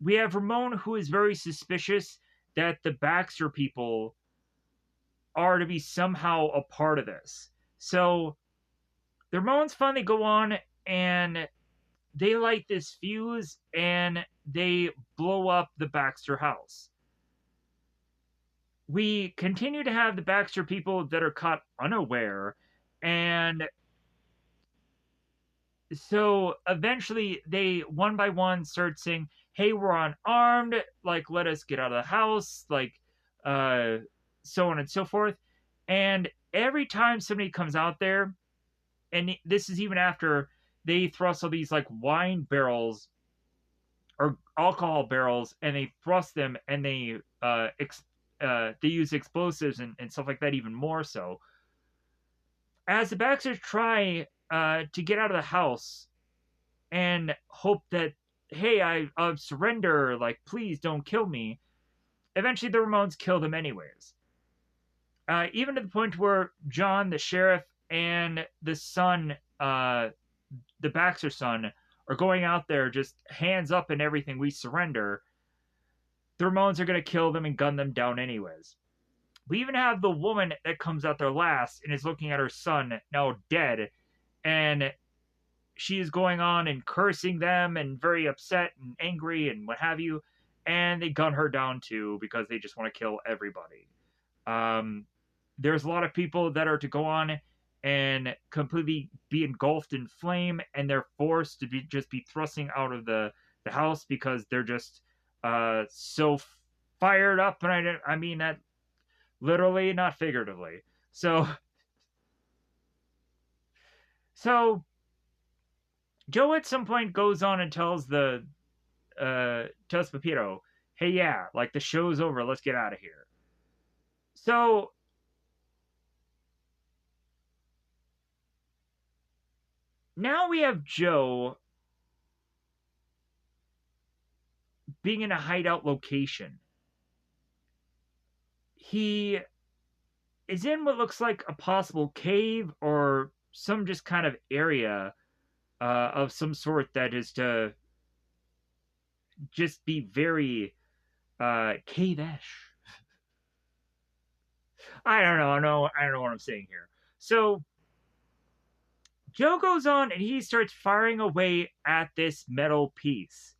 we have Ramon, who is very suspicious that the Baxter people are to be somehow a part of this. So the Ramones finally go on and they light this fuse and they blow up the Baxter house. We continue to have the Baxter people that are caught unaware, and so eventually they one by one start saying, "Hey, we're unarmed, like let us get out of the house," like uh so on and so forth. And every time somebody comes out there, and this is even after they thrust all these like wine barrels or alcohol barrels, and they thrust them, and they use explosives and stuff like that even more so. As the Baxters try to get out of the house and hope that, hey, I surrender, like please don't kill me. Eventually, the Ramones kill them anyways. Even to the point where John, the sheriff, and the son, the Baxter son, are going out there just hands up and everything. We surrender. The Ramones are going to kill them and gun them down anyways. We even have the woman that comes out there last and is looking at her son, now dead, and she is going on and cursing them and very upset and angry and what have you, and they gun her down too because they just want to kill everybody. There's a lot of people that are to go on and completely be engulfed in flame, and they're forced to just be thrusting out of the house because they're just so fired up, and I mean that literally, not figuratively. So Joe at some point goes on and tells Pepito, "Hey, yeah, like the show's over. Let's get out of here." So now we have Joe being in a hideout location. He is in what looks like a possible cave or some just kind of area of some sort that is to just be very cave-ish. I don't know. I don't know what I'm saying here. So Joe goes on and he starts firing away at this metal piece.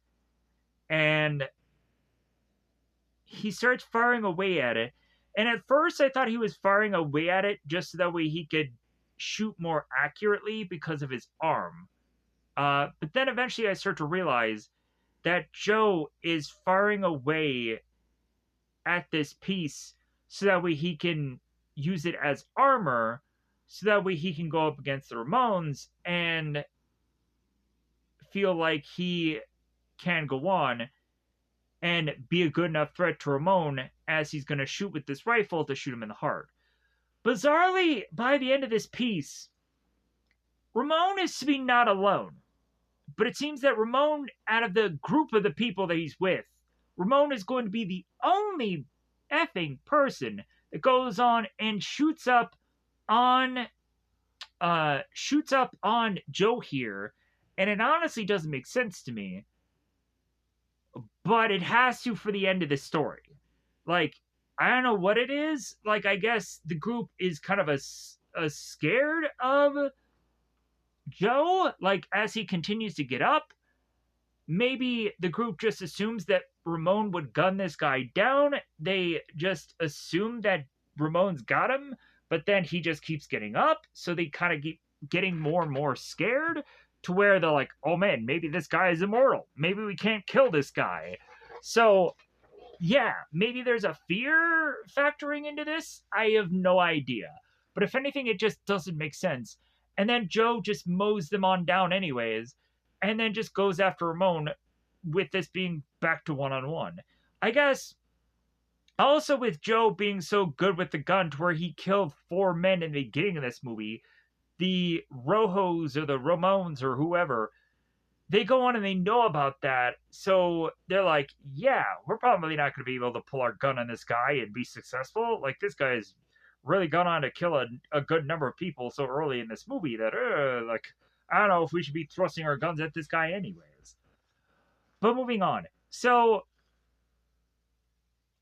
And he starts firing away at it. And at first I thought he was firing away at it just so that way he could shoot more accurately because of his arm. But then eventually I start to realize that Joe is firing away at this piece so that way he can use it as armor, so that way he can go up against the Ramones and feel like he can go on and be a good enough threat to Ramon as he's going to shoot with this rifle to shoot him in the heart. Bizarrely, by the end of this piece, Ramon is to be not alone. But it seems that Ramon, out of the group of the people that he's with, Ramon is going to be the only effing person that goes on and shoots up on Joe here, and it honestly doesn't make sense to me, but it has to for the end of the story. Like, I don't know what it is. Like, I guess the group is kind of a scared of Joe, like as he continues to get up, maybe the group just assumes that Ramon would gun this guy down. They just assume that Ramon's got him, but then he just keeps getting up. So they kind of keep getting more and more scared to where they're like, oh man, maybe this guy is immortal. Maybe we can't kill this guy. So, yeah, maybe there's a fear factoring into this. I have no idea. But if anything, it just doesn't make sense. And then Joe just mows them on down, anyways, and then just goes after Ramon with this being back to one on one. I guess also with Joe being so good with the gun to where he killed 4 men in the beginning of this movie, the Rojos or the Ramones or whoever, they go on and they know about that. So they're like, yeah, we're probably not going to be able to pull our gun on this guy and be successful. Like, this guy's really gone on to kill a good number of people so early in this movie that, like, I don't know if we should be thrusting our guns at this guy anyways. But moving on. So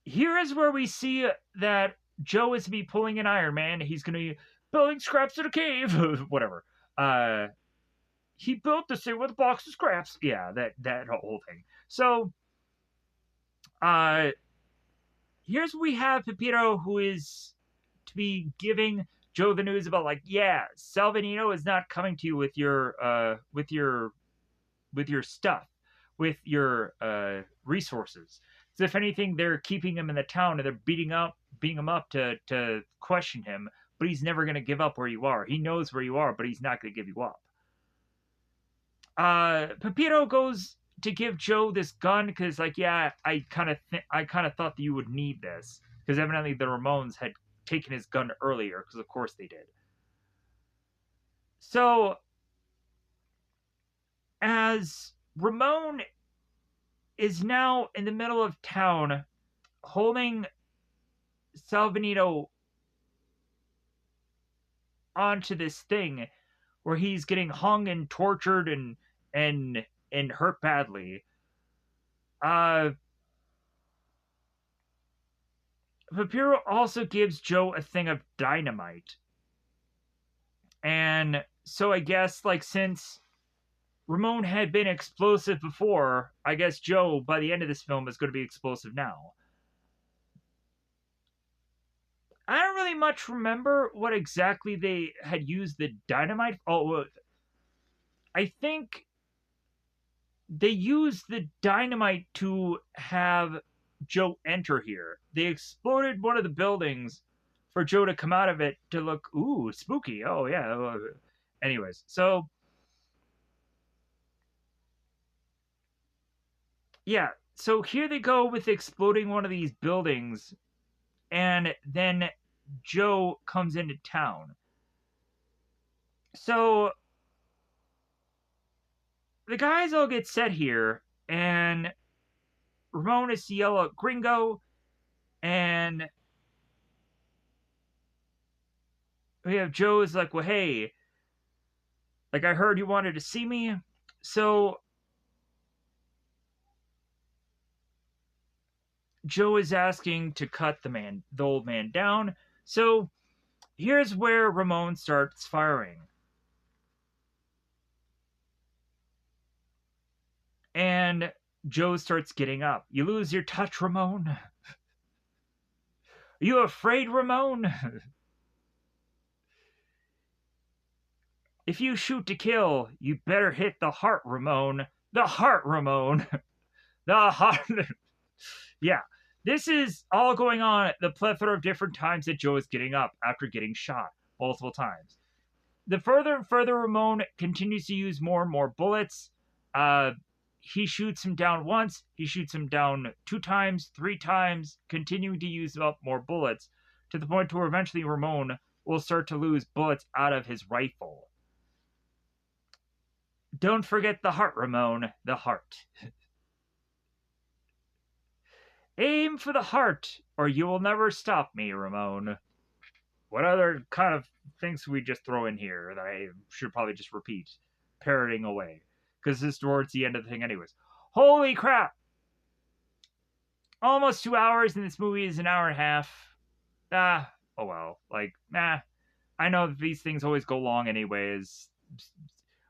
here is where we see that Joe is to be pulling an Iron Man. He's going to be building scraps in a cave. Whatever. He built this thing with a box of scraps. Yeah, that whole thing. So, here's what we have Pepito, who is to be giving Joe the news about, like, yeah, Salvanito is not coming to you with your stuff, with your resources. So if anything, they're keeping him in the town and they're beating him up to question him. But he's never going to give up where you are. He knows where you are, but he's not going to give you up. Pepito goes to give Joe this gun because, like, yeah, I kind of thought that you would need this because evidently the Ramones had taken his gun earlier, because of course they did. So as Ramon is now in the middle of town holding Salvanito onto this thing where he's getting hung and tortured and hurt badly. Papiro also gives Joe a thing of dynamite. And so I guess, like, since Ramon had been explosive before, I guess Joe, by the end of this film, is going to be explosive now. I don't really much remember what exactly they had used the dynamite. Oh, I think they used the dynamite to have Joe enter here. They exploded one of the buildings for Joe to come out of it to look, ooh, spooky. Oh, yeah. Anyways, so yeah, so here they go with exploding one of these buildings, and then Joe comes into town. So the guys all get set here, and Ramon is to yell out Gringo, and we have Joe is like, well, hey, like, I heard you wanted to see me. So Joe is asking to cut the old man down. So here's where Ramon starts firing. And Joe starts getting up. You lose your touch, Ramon? Are you afraid, Ramon? If you shoot to kill, you better hit the heart, Ramon. The heart, Ramon. The heart. Yeah. This is all going on at the plethora of different times that Joe is getting up after getting shot multiple times. The further and further Ramon continues to use more and more bullets. He shoots him down once, he shoots him down 2 times, 3 times, continuing to use up more bullets, to the point where eventually Ramon will start to lose bullets out of his rifle. Don't forget the heart, Ramon, the heart. Aim for the heart, or you will never stop me, Ramon. What other kind of things we just throw in here that I should probably just repeat, parroting away? Because this is towards the end of the thing anyways. Holy crap! Almost 2 hours, and this movie is an hour and a half. Oh well. Like, nah. I know that these things always go long anyways.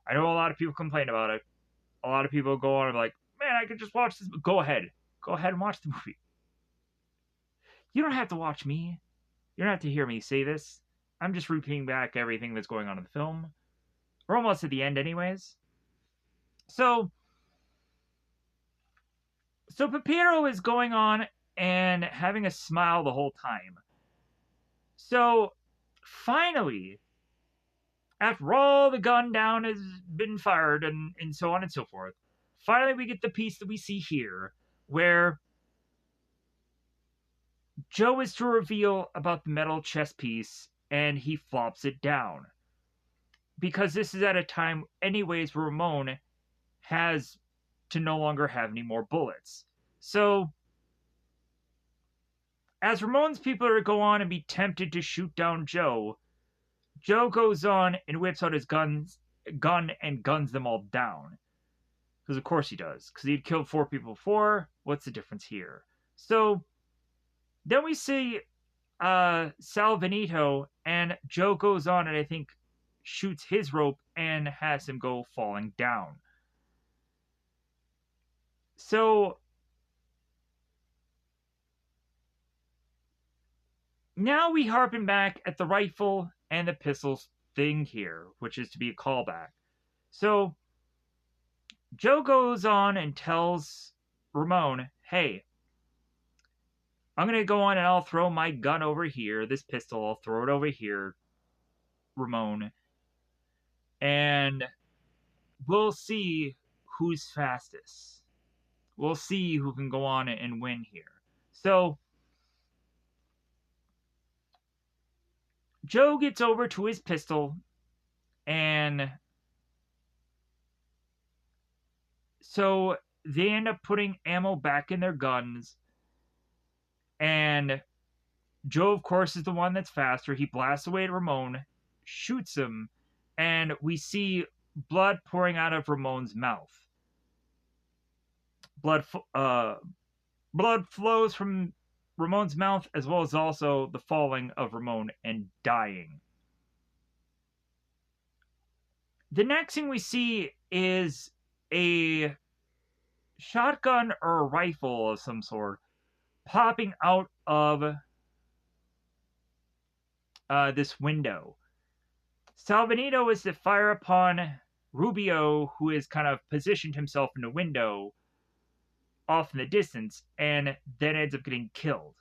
I know a lot of people complain about it. A lot of people go on and like, I could just watch this. Go ahead. Go ahead and watch the movie. You don't have to watch me. You don't have to hear me say this. I'm just repeating back everything that's going on in the film. We're almost at the end, anyways. So, Pepito is going on and having a smile the whole time. So, finally, after all the gun down has been fired and so on and so forth, finally we get the piece that we see here where Joe is to reveal about the metal chess piece and he flops it down. Because this is at a time, anyways, where Ramon has to no longer have any more bullets. So, as Ramon's people are to go on and be tempted to shoot down Joe, Joe goes on and whips out his gun and guns them all down. Because of course he does. Because he'd killed 4 people before. What's the difference here? So, then we see Sal Benito, and Joe goes on and I think shoots his rope and has him go falling down. So now we harpen back at the rifle and the pistols thing here, which is to be a callback. So Joe goes on and tells Ramon, hey, I'm going to go on and I'll throw my gun over here, this pistol, I'll throw it over here, Ramon, and we'll see who's fastest. We'll see who can go on and win here. So Joe gets over to his pistol, and so they end up putting ammo back in their guns, and Joe, of course, is the one that's faster. He blasts away at Ramon, shoots him, and we see blood pouring out of Ramon's mouth. Blood flows from Ramon's mouth, as well as also the falling of Ramon and dying. The next thing we see is a shotgun or a rifle of some sort popping out of this window. Sal Benito is to fire upon Rubio, who has kind of positioned himself in a window off in the distance, and then ends up getting killed.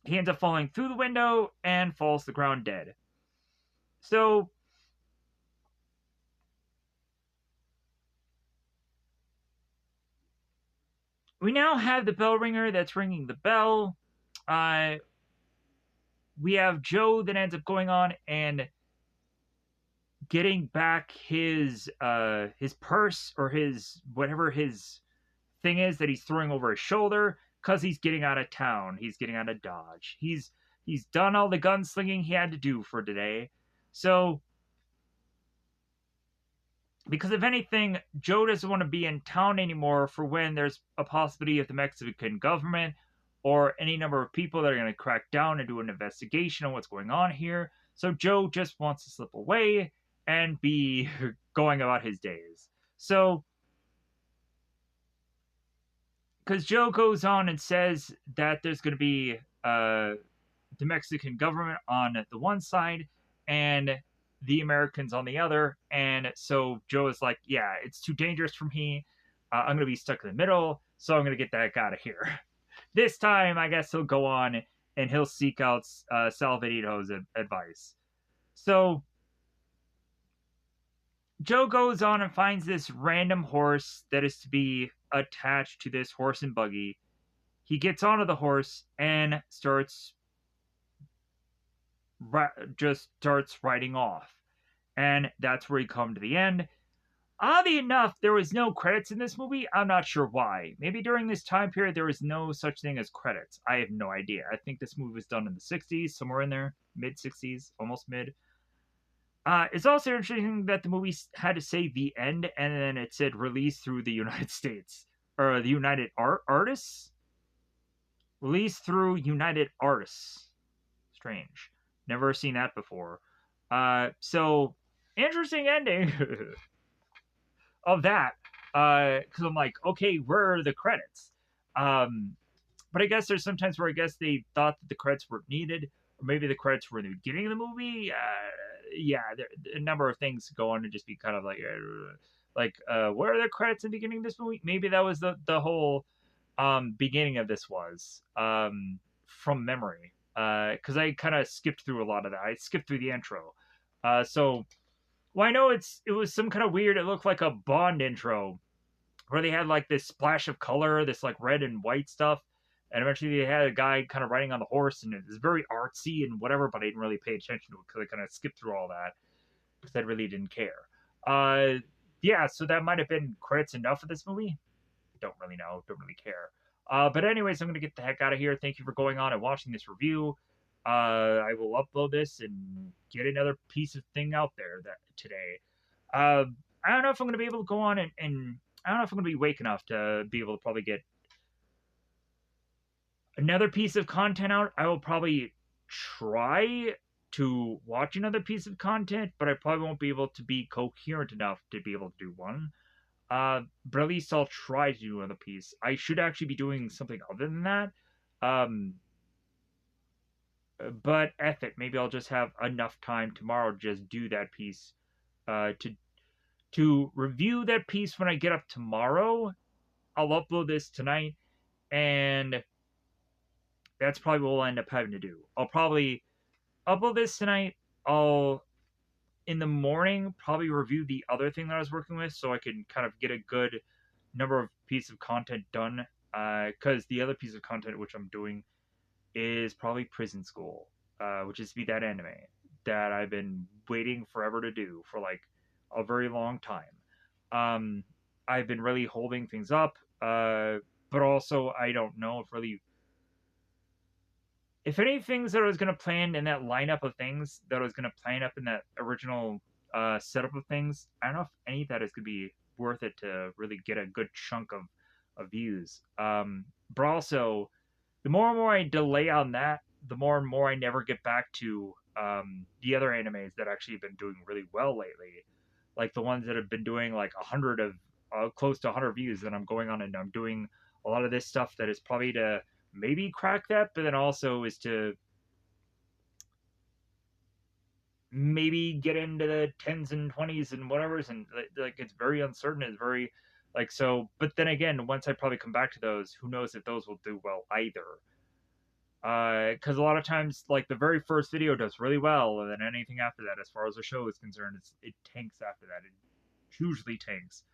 He ends up falling through the window and falls to the ground dead. So we now have the bell ringer that's ringing the bell. We have Joe that ends up going on and getting back his purse or his whatever his thing is that he's throwing over his shoulder, because he's getting out of town. He's getting out of Dodge. He's done all the gunslinging he had to do for today. So, because if anything, Joe doesn't want to be in town anymore for when there's a possibility of the Mexican government or any number of people that are going to crack down and do an investigation on what's going on here. So Joe just wants to slip away and be going about his days. So, because Joe goes on and says that there's going to be the Mexican government on the one side and the Americans on the other, and so Joe is like, yeah, it's too dangerous for me. I'm going to be stuck in the middle, so I'm going to get that guy out of here. This time, I guess he'll go on and he'll seek out Sal Benito's advice. So Joe goes on and finds this random horse that is to be attached to this horse and buggy. He gets onto the horse and starts riding off. And that's where he come to the end. Oddly enough, there was no credits in this movie. I'm not sure why. Maybe during this time period there was no such thing as credits. I have no idea. I think this movie was done in the 60s, somewhere in there. Mid-60s, almost mid. It's also interesting that the movie had to say the end, and then it said released through the United States. Or the United Artists? Released through United Artists. Strange. Never seen that before. So, interesting ending of that. Because I'm like, okay, where are the credits? Um, but I guess there's sometimes where I guess they thought that the credits weren't needed, or maybe the credits were in the beginning of the movie. Yeah, there a number of things go on to just be kind of like, where are the credits in the beginning of this movie? Maybe that was the whole beginning of this was from memory. Because I kind of skipped through a lot of that. I skipped through the intro. So well, I know it was some kind of weird. It looked like a Bond intro where they had like this splash of color, this like red and white stuff, and eventually they had a guy kind of riding on the horse, and it was very artsy and whatever. But I didn't really pay attention to it because I kind of skipped through all that because I really didn't care. Uh, yeah, so that might have been credits enough for this movie. Don't really know. Don't really care. But anyways, I'm gonna get the heck out of here. Thank you for going on and watching this review. I will upload this and get another piece of thing out there that today. Uh, I don't know if I'm gonna be able to go on and I don't know if I'm gonna be awake enough to be able to probably get another piece of content out. I will probably try to watch another piece of content, but I probably won't be able to be coherent enough to be able to do one. But at least I'll try to do another piece. I should actually be doing something other than that. Um, but F it, maybe I'll just have enough time tomorrow to just do that piece. To review that piece when I get up tomorrow. I'll upload this tonight, and that's probably what we'll end up having to do. I'll probably upload this tonight. I'll in the morning probably review the other thing that I was working with, so I can kind of get a good number of pieces of content done. Because the other piece of content which I'm doing is probably Prison School, which is to be that anime that I've been waiting forever to do for like a very long time. Um, I've been really holding things up, but also I don't know if any things that I was going to plan in that lineup of things that I was going to plan up in that original setup of things, I don't know if any of that is going to be worth it to really get a good chunk of views. But also, the more and more I delay on that, the more and more I never get back to the other animes that actually have been doing really well lately, like the ones that have been doing like 100 of close to 100 views. That I'm going on and I'm doing a lot of this stuff that is probably to maybe crack that, but then also is to maybe get into the tens and twenties and whatever's, and like it's very uncertain. It's very like so. But then again, once I probably come back to those, who knows if those will do well either? Because a lot of times, like the very first video does really well, and then anything after that, as far as the show is concerned, it tanks after that. It hugely tanks.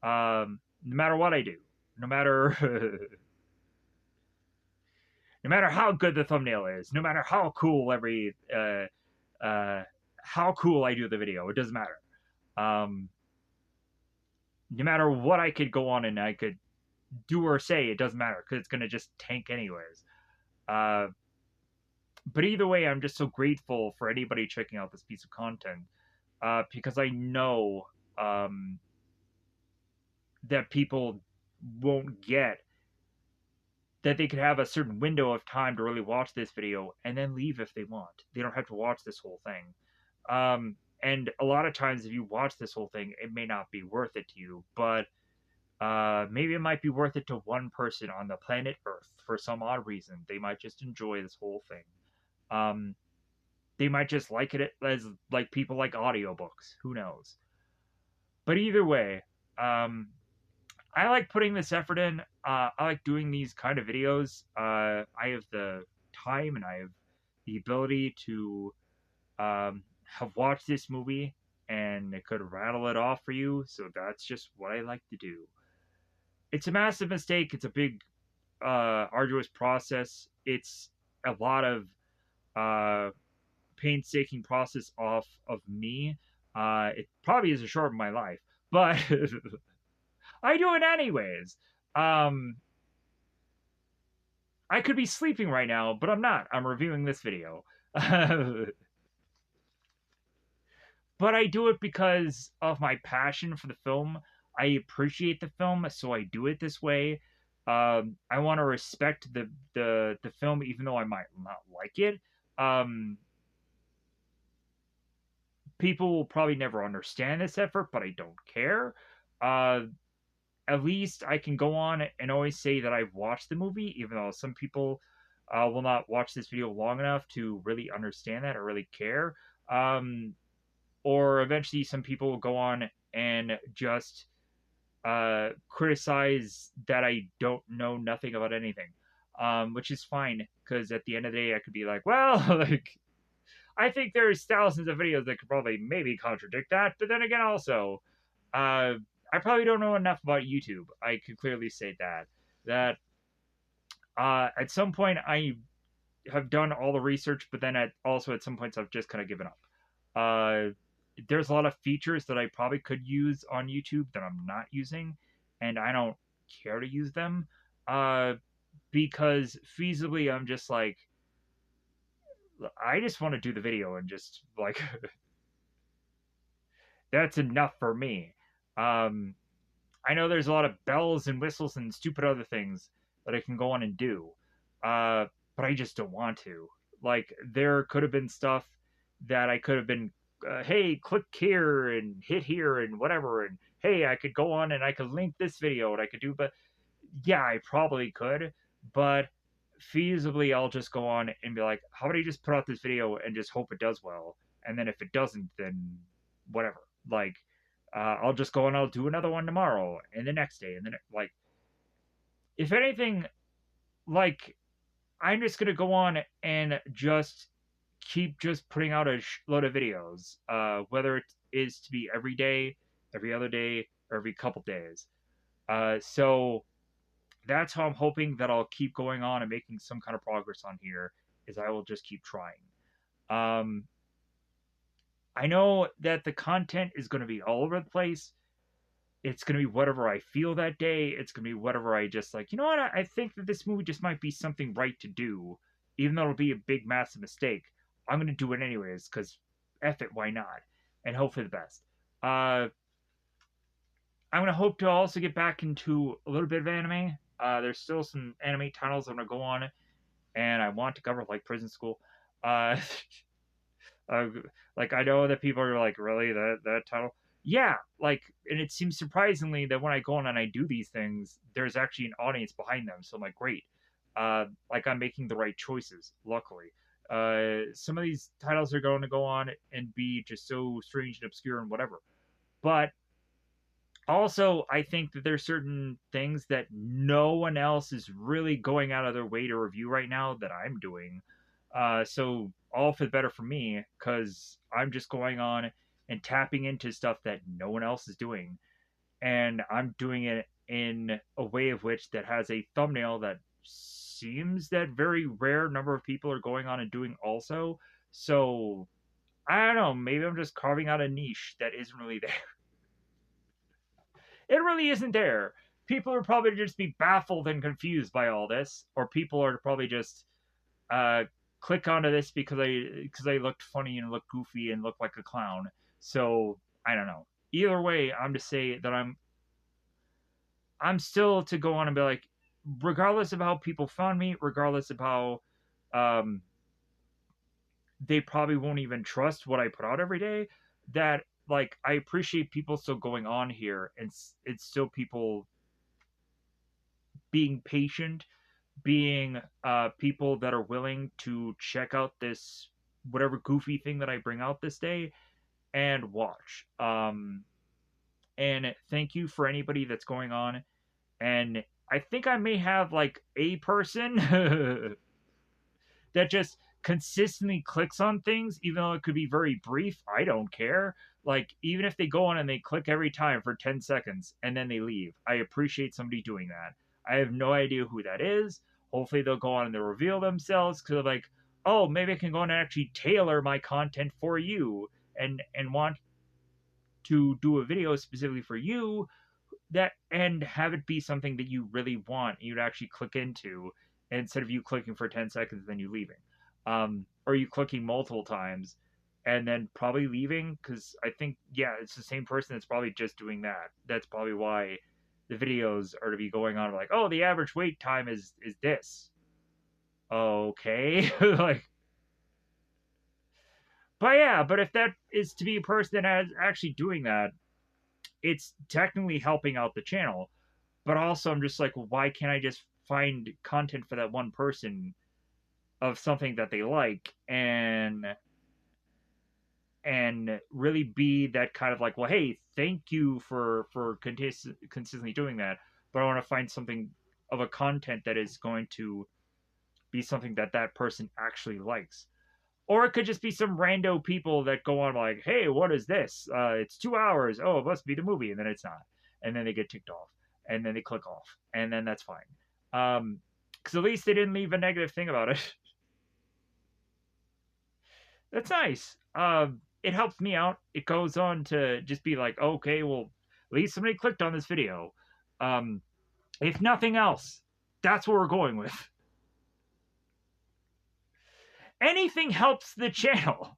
No matter what I do, no matter no matter how good the thumbnail is, no matter how cool uh, how cool I do the video, it doesn't matter. Um, no matter what I could go on and I could do or say, it doesn't matter because it's gonna just tank anyways. Uh, but either way, I'm just so grateful for anybody checking out this piece of content because I know um, that people won't get that they could have a certain window of time to really watch this video and then leave if they want. They don't have to watch this whole thing. And a lot of times, if you watch this whole thing, it may not be worth it to you, but maybe it might be worth it to one person on the planet Earth for some odd reason. They might just enjoy this whole thing. Um, they might just like it as like people like audiobooks. Who knows? But either way, I like putting this effort in. I like doing these kind of videos. I have the time and I have the ability to have watched this movie and it could rattle it off for you. So that's just what I like to do. It's a massive mistake. It's a big, arduous process. It's a lot of uh, painstaking process off of me. It probably is a short of my life, but I do it anyways. Um, I could be sleeping right now, but I'm not. I'm reviewing this video. But I do it because of my passion for the film. I appreciate the film, so I do it this way. I want to respect the film, even though I might not like it. Um, People will probably never understand this effort, but I don't care. Uh, at least I can go on and always say that I've watched the movie, even though some people will not watch this video long enough to really understand that or really care. Um, or eventually, some people will go on and just criticize that I don't know nothing about anything, which is fine because at the end of the day, I could be like, well, like I think there's thousands of videos that could probably maybe contradict that, but then again, also, uh, I probably don't know enough about YouTube. I could clearly say that at some point I have done all the research, but then also at some points I've just kind of given up. Uh, there's a lot of features that I probably could use on YouTube that I'm not using, and I don't care to use them because feasibly I'm just like, I just want to do the video and just like that's enough for me. Um, I know there's a lot of bells and whistles and stupid other things that I can go on and do, uh, but I just don't want to. Like there could have been stuff that I could have been, hey, click here and hit here and whatever, and hey, I could go on and I could link this video and I could do, but yeah, I probably could, but feasibly, I'll just go on and be like, how about I just put out this video and just hope it does well, and then if it doesn't, then whatever. Like, I'll just go and I'll do another one tomorrow and the next day, and then like, if anything, like I'm just gonna go on and just keep just putting out a load of videos, whether it is to be every day, every other day, or every couple days. So that's how I'm hoping that I'll keep going on and making some kind of progress on here. Is I will just keep trying. Um, I know that the content is going to be all over the place. It's going to be whatever I feel that day. It's going to be whatever I just like. You know what? I think that this movie just might be something right to do, even though it'll be a big, massive mistake. I'm going to do it anyways because F it, why not? And hope for the best. I'm going to hope to also get back into a little bit of anime. There's still some anime titles I'm going to go on, and I want to cover, like Prison School. Uh, uh, like, I know that people are like, really? That title? Yeah, like, and it seems surprisingly that when I go on and I do these things, there's actually an audience behind them. So I'm like, great. Like, I'm making the right choices, luckily. Some of these titles are going to go on and be just so strange and obscure and whatever. But also, I think that there's certain things that no one else is really going out of their way to review right now that I'm doing. So all for the better for me, because I'm just going on and tapping into stuff that no one else is doing, and I'm doing it in a way of which that has a thumbnail that seems that very rare number of people are going on and doing also. So I don't know, maybe I'm just carving out a niche that isn't really there. It really isn't there. People are probably just be baffled and confused by all this, or people are probably just uh, click onto this because I looked funny and looked goofy and looked like a clown. So I don't know. Either way, I'm to say that I'm still to go on and be like, regardless of how people found me, regardless of how um, they probably won't even trust what I put out every day. That like I appreciate people still going on here, and it's still people being patient, being people that are willing to check out this whatever goofy thing that I bring out this day and watch. And thank you for anybody that's going on. And I think I may have like a person that just consistently clicks on things, even though it could be very brief. I don't care. Like, even if they go on and they click every time for 10 seconds and then they leave, I appreciate somebody doing that. I have no idea who that is. Hopefully, they'll go on and they'll reveal themselves because they're like, oh, maybe I can go on and actually tailor my content for you and want to do a video specifically for you that and have it be something that you really want you'd actually click into instead of you clicking for 10 seconds and then you leaving, or you clicking multiple times and then probably leaving because I think yeah it's the same person that's probably just doing that. That's probably why the videos are to be going on like, oh, the average wait time is this. Okay. Like, but yeah, but if that is to be a person that is actually doing that, it's technically helping out the channel. but also I'm just like, why can't I just find content for that one person of something that they like and really be that kind of like, well, hey, thank you for consistently doing that, but I want to find something of a content that is going to be something that that person actually likes. Or it could just be some rando people that go on like, hey, what is this? It's 2 hours. Oh, it must be the movie, and then it's not, and then they get ticked off, and then they click off, and then that's fine. Because at least they didn't leave a negative thing about it. That's nice. It helps me out. It goes on to just be like, okay, well, at least somebody clicked on this video. Um, if nothing else, that's what we're going with. Anything helps the channel.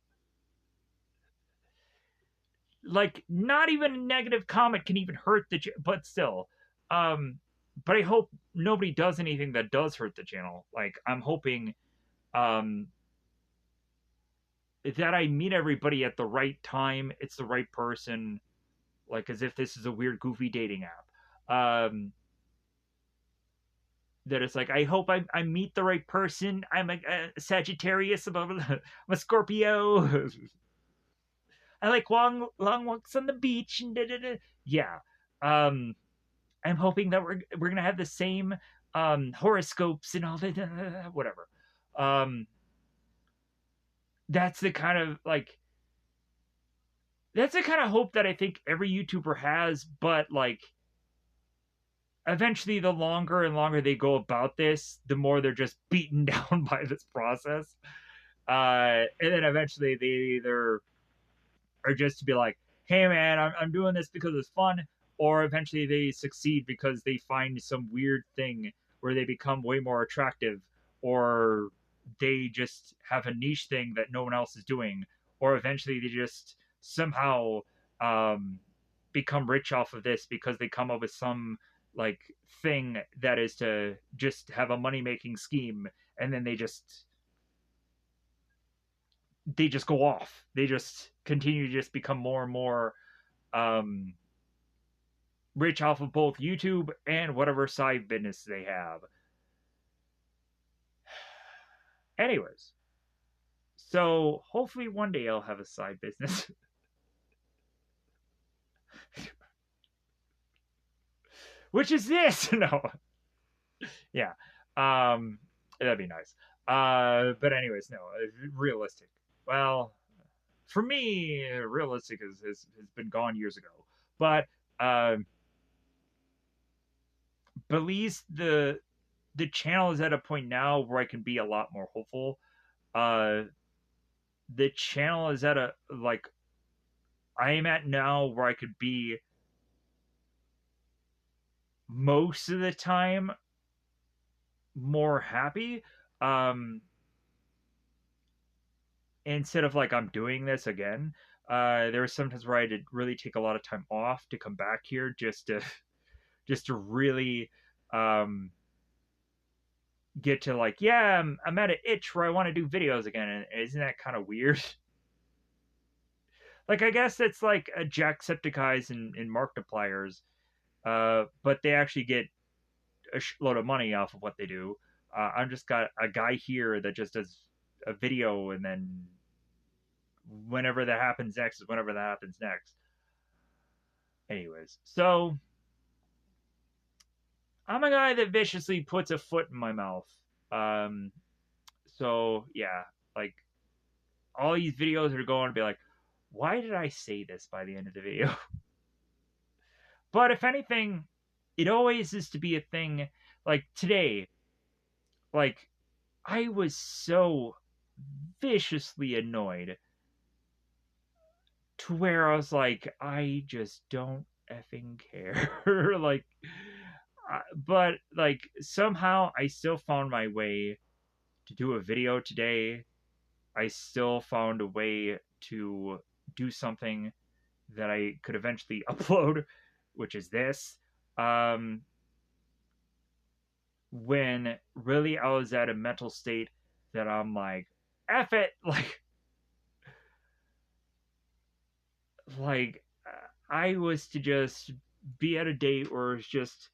Like, not even a negative comment can even hurt the but still. Um, but I hope nobody does anything that does hurt the channel. Like, I'm hoping um, that I meet everybody at the right time. It's the right person. Like, as if this is a weird, goofy dating app. That it's like, I hope I meet the right person. I'm a Sagittarius, I'm a Scorpio. I like long walks on the beach and yeah. Um, I'm hoping that we're gonna have the same horoscopes and all that, whatever. Um, that's the kind of like that's the kind of hope that I think every YouTuber has, but like eventually the longer and longer they go about this, the more they're just beaten down by this process. And then eventually they either are just to be like, hey man, I'm doing this because it's fun, or eventually they succeed because they find some weird thing where they become way more attractive, or they just have a niche thing that no one else is doing, or eventually they just somehow um, become rich off of this because they come up with some like thing that is to just have a money making scheme, and then they just go off. They just continue to just become more and more um, rich off of both YouTube and whatever side business they have. Anyways, so hopefully one day I'll have a side business. Which is this? No. Yeah. Um, that'd be nice. But anyways, no. Realistic. Well, for me, realistic has been gone years ago. But at least the channel is at a point now where I can be a lot more hopeful. Uh, the channel is at a like I am at now where I could be most of the time more happy. Um, Instead of like I'm doing this again. There were sometimes where I did really take a lot of time off to come back here just to really um get to like, yeah, I'm at an itch where I want to do videos again, and isn't that kind of weird? Like, I guess it's like a Jacksepticeye's and Markipliers, but they actually get a load of money off of what they do. I'm just got a guy here that just does a video, and then whenever that happens next is whenever that happens next. Anyways, so I'm a guy that viciously puts a foot in my mouth. Um, so yeah, like all these videos are going to be like, why did I say this by the end of the video? But if anything, it always is to be a thing. Like today, like I was so viciously annoyed to where I was like, I just don't effing care. Like, but like somehow I still found my way to do a video today. I still found a way to do something that I could eventually upload, which is this. Um, when really I was at a mental state that I'm like, F it, like I was to just be at a date where it's just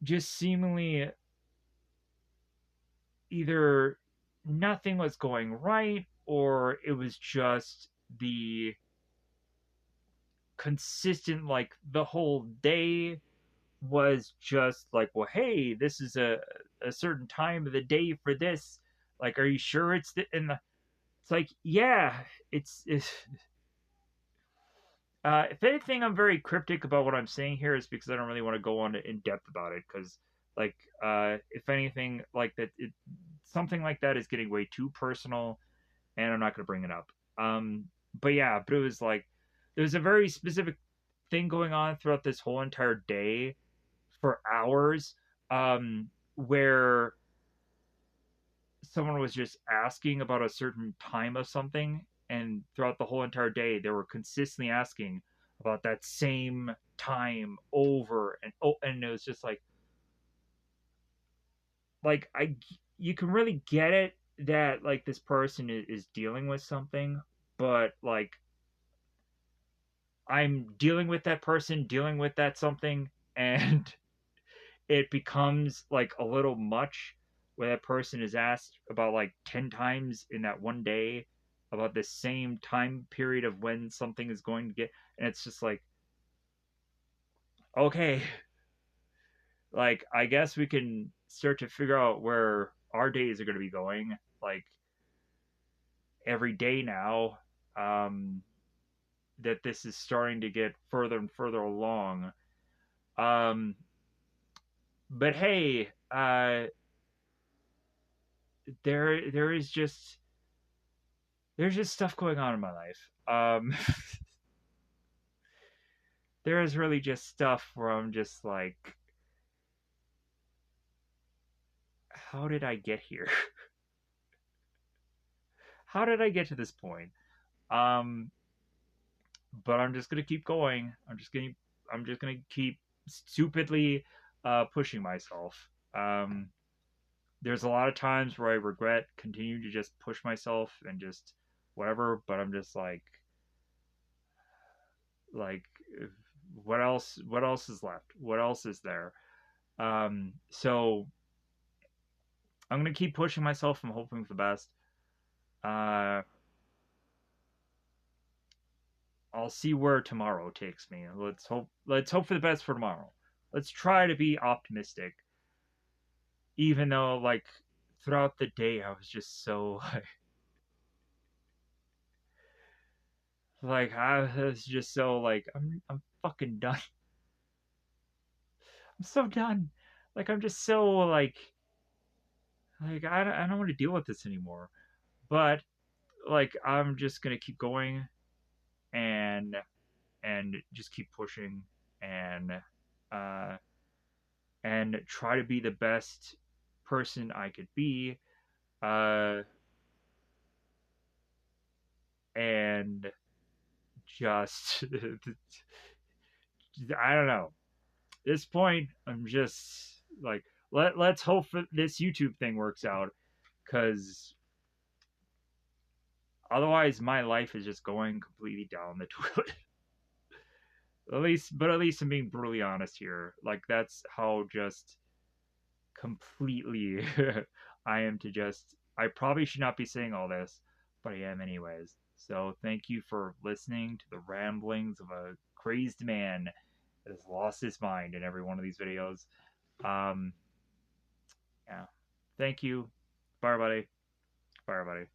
just seemingly either nothing was going right or it was just the consistent, like the whole day was just like, well, hey, this is a certain time of the day for this. Like, are you sure it's in the? It's like, yeah, it's. If anything, I'm very cryptic about what I'm saying here, is because I don't really want to go on in depth about it. Because, like, if anything, like that, something like that is getting way too personal, and I'm not going to bring it up. But yeah, but it was like there was a very specific thing going on throughout this whole entire day for hours, where someone was just asking about a certain time of something, and throughout the whole entire day they were consistently asking about that same time over and and it was just like I you can really get it that like this person is dealing with something, but like I'm dealing with that person dealing with that something, and it becomes like a little much where that person is asked about like 10 times in that one day about the same time period of when something is going to get, and it's just like, okay, like I guess we can start to figure out where our days are going to be going, like every day now, um that this is starting to get further and further along. um but hey, there is just there's just stuff going on in my life. There is really just stuff where I'm just like, how did I get here? How did I get to this point? Um, but I'm just gonna keep going. I'm just gonna keep stupidly pushing myself. There's a lot of times where I regret continuing to just push myself and just whatever, but I'm just like what else is left? What else is there? So I'm gonna keep pushing myself. I'm hoping for the best. Uh, I'll see where tomorrow takes me. Let's hope. Let's hope for the best for tomorrow. Let's try to be optimistic, even though like throughout the day I was just so like I was just so like I'm fucking done. I'm so done. Like I'm just so like I don't want to deal with this anymore. But like I'm just gonna keep going and just keep pushing and uh try to be the best person I could be, uh and just I don't know. At this point I'm just like let's hope that this YouTube thing works out, cuz otherwise my life is just going completely down the toilet. At least I'm being brutally honest here. Like that's how just completely I am to just I probably should not be saying all this, but I am anyways. So thank you for listening to the ramblings of a crazed man that has lost his mind in every one of these videos. Um yeah. Thank you. Bye everybody. Bye everybody.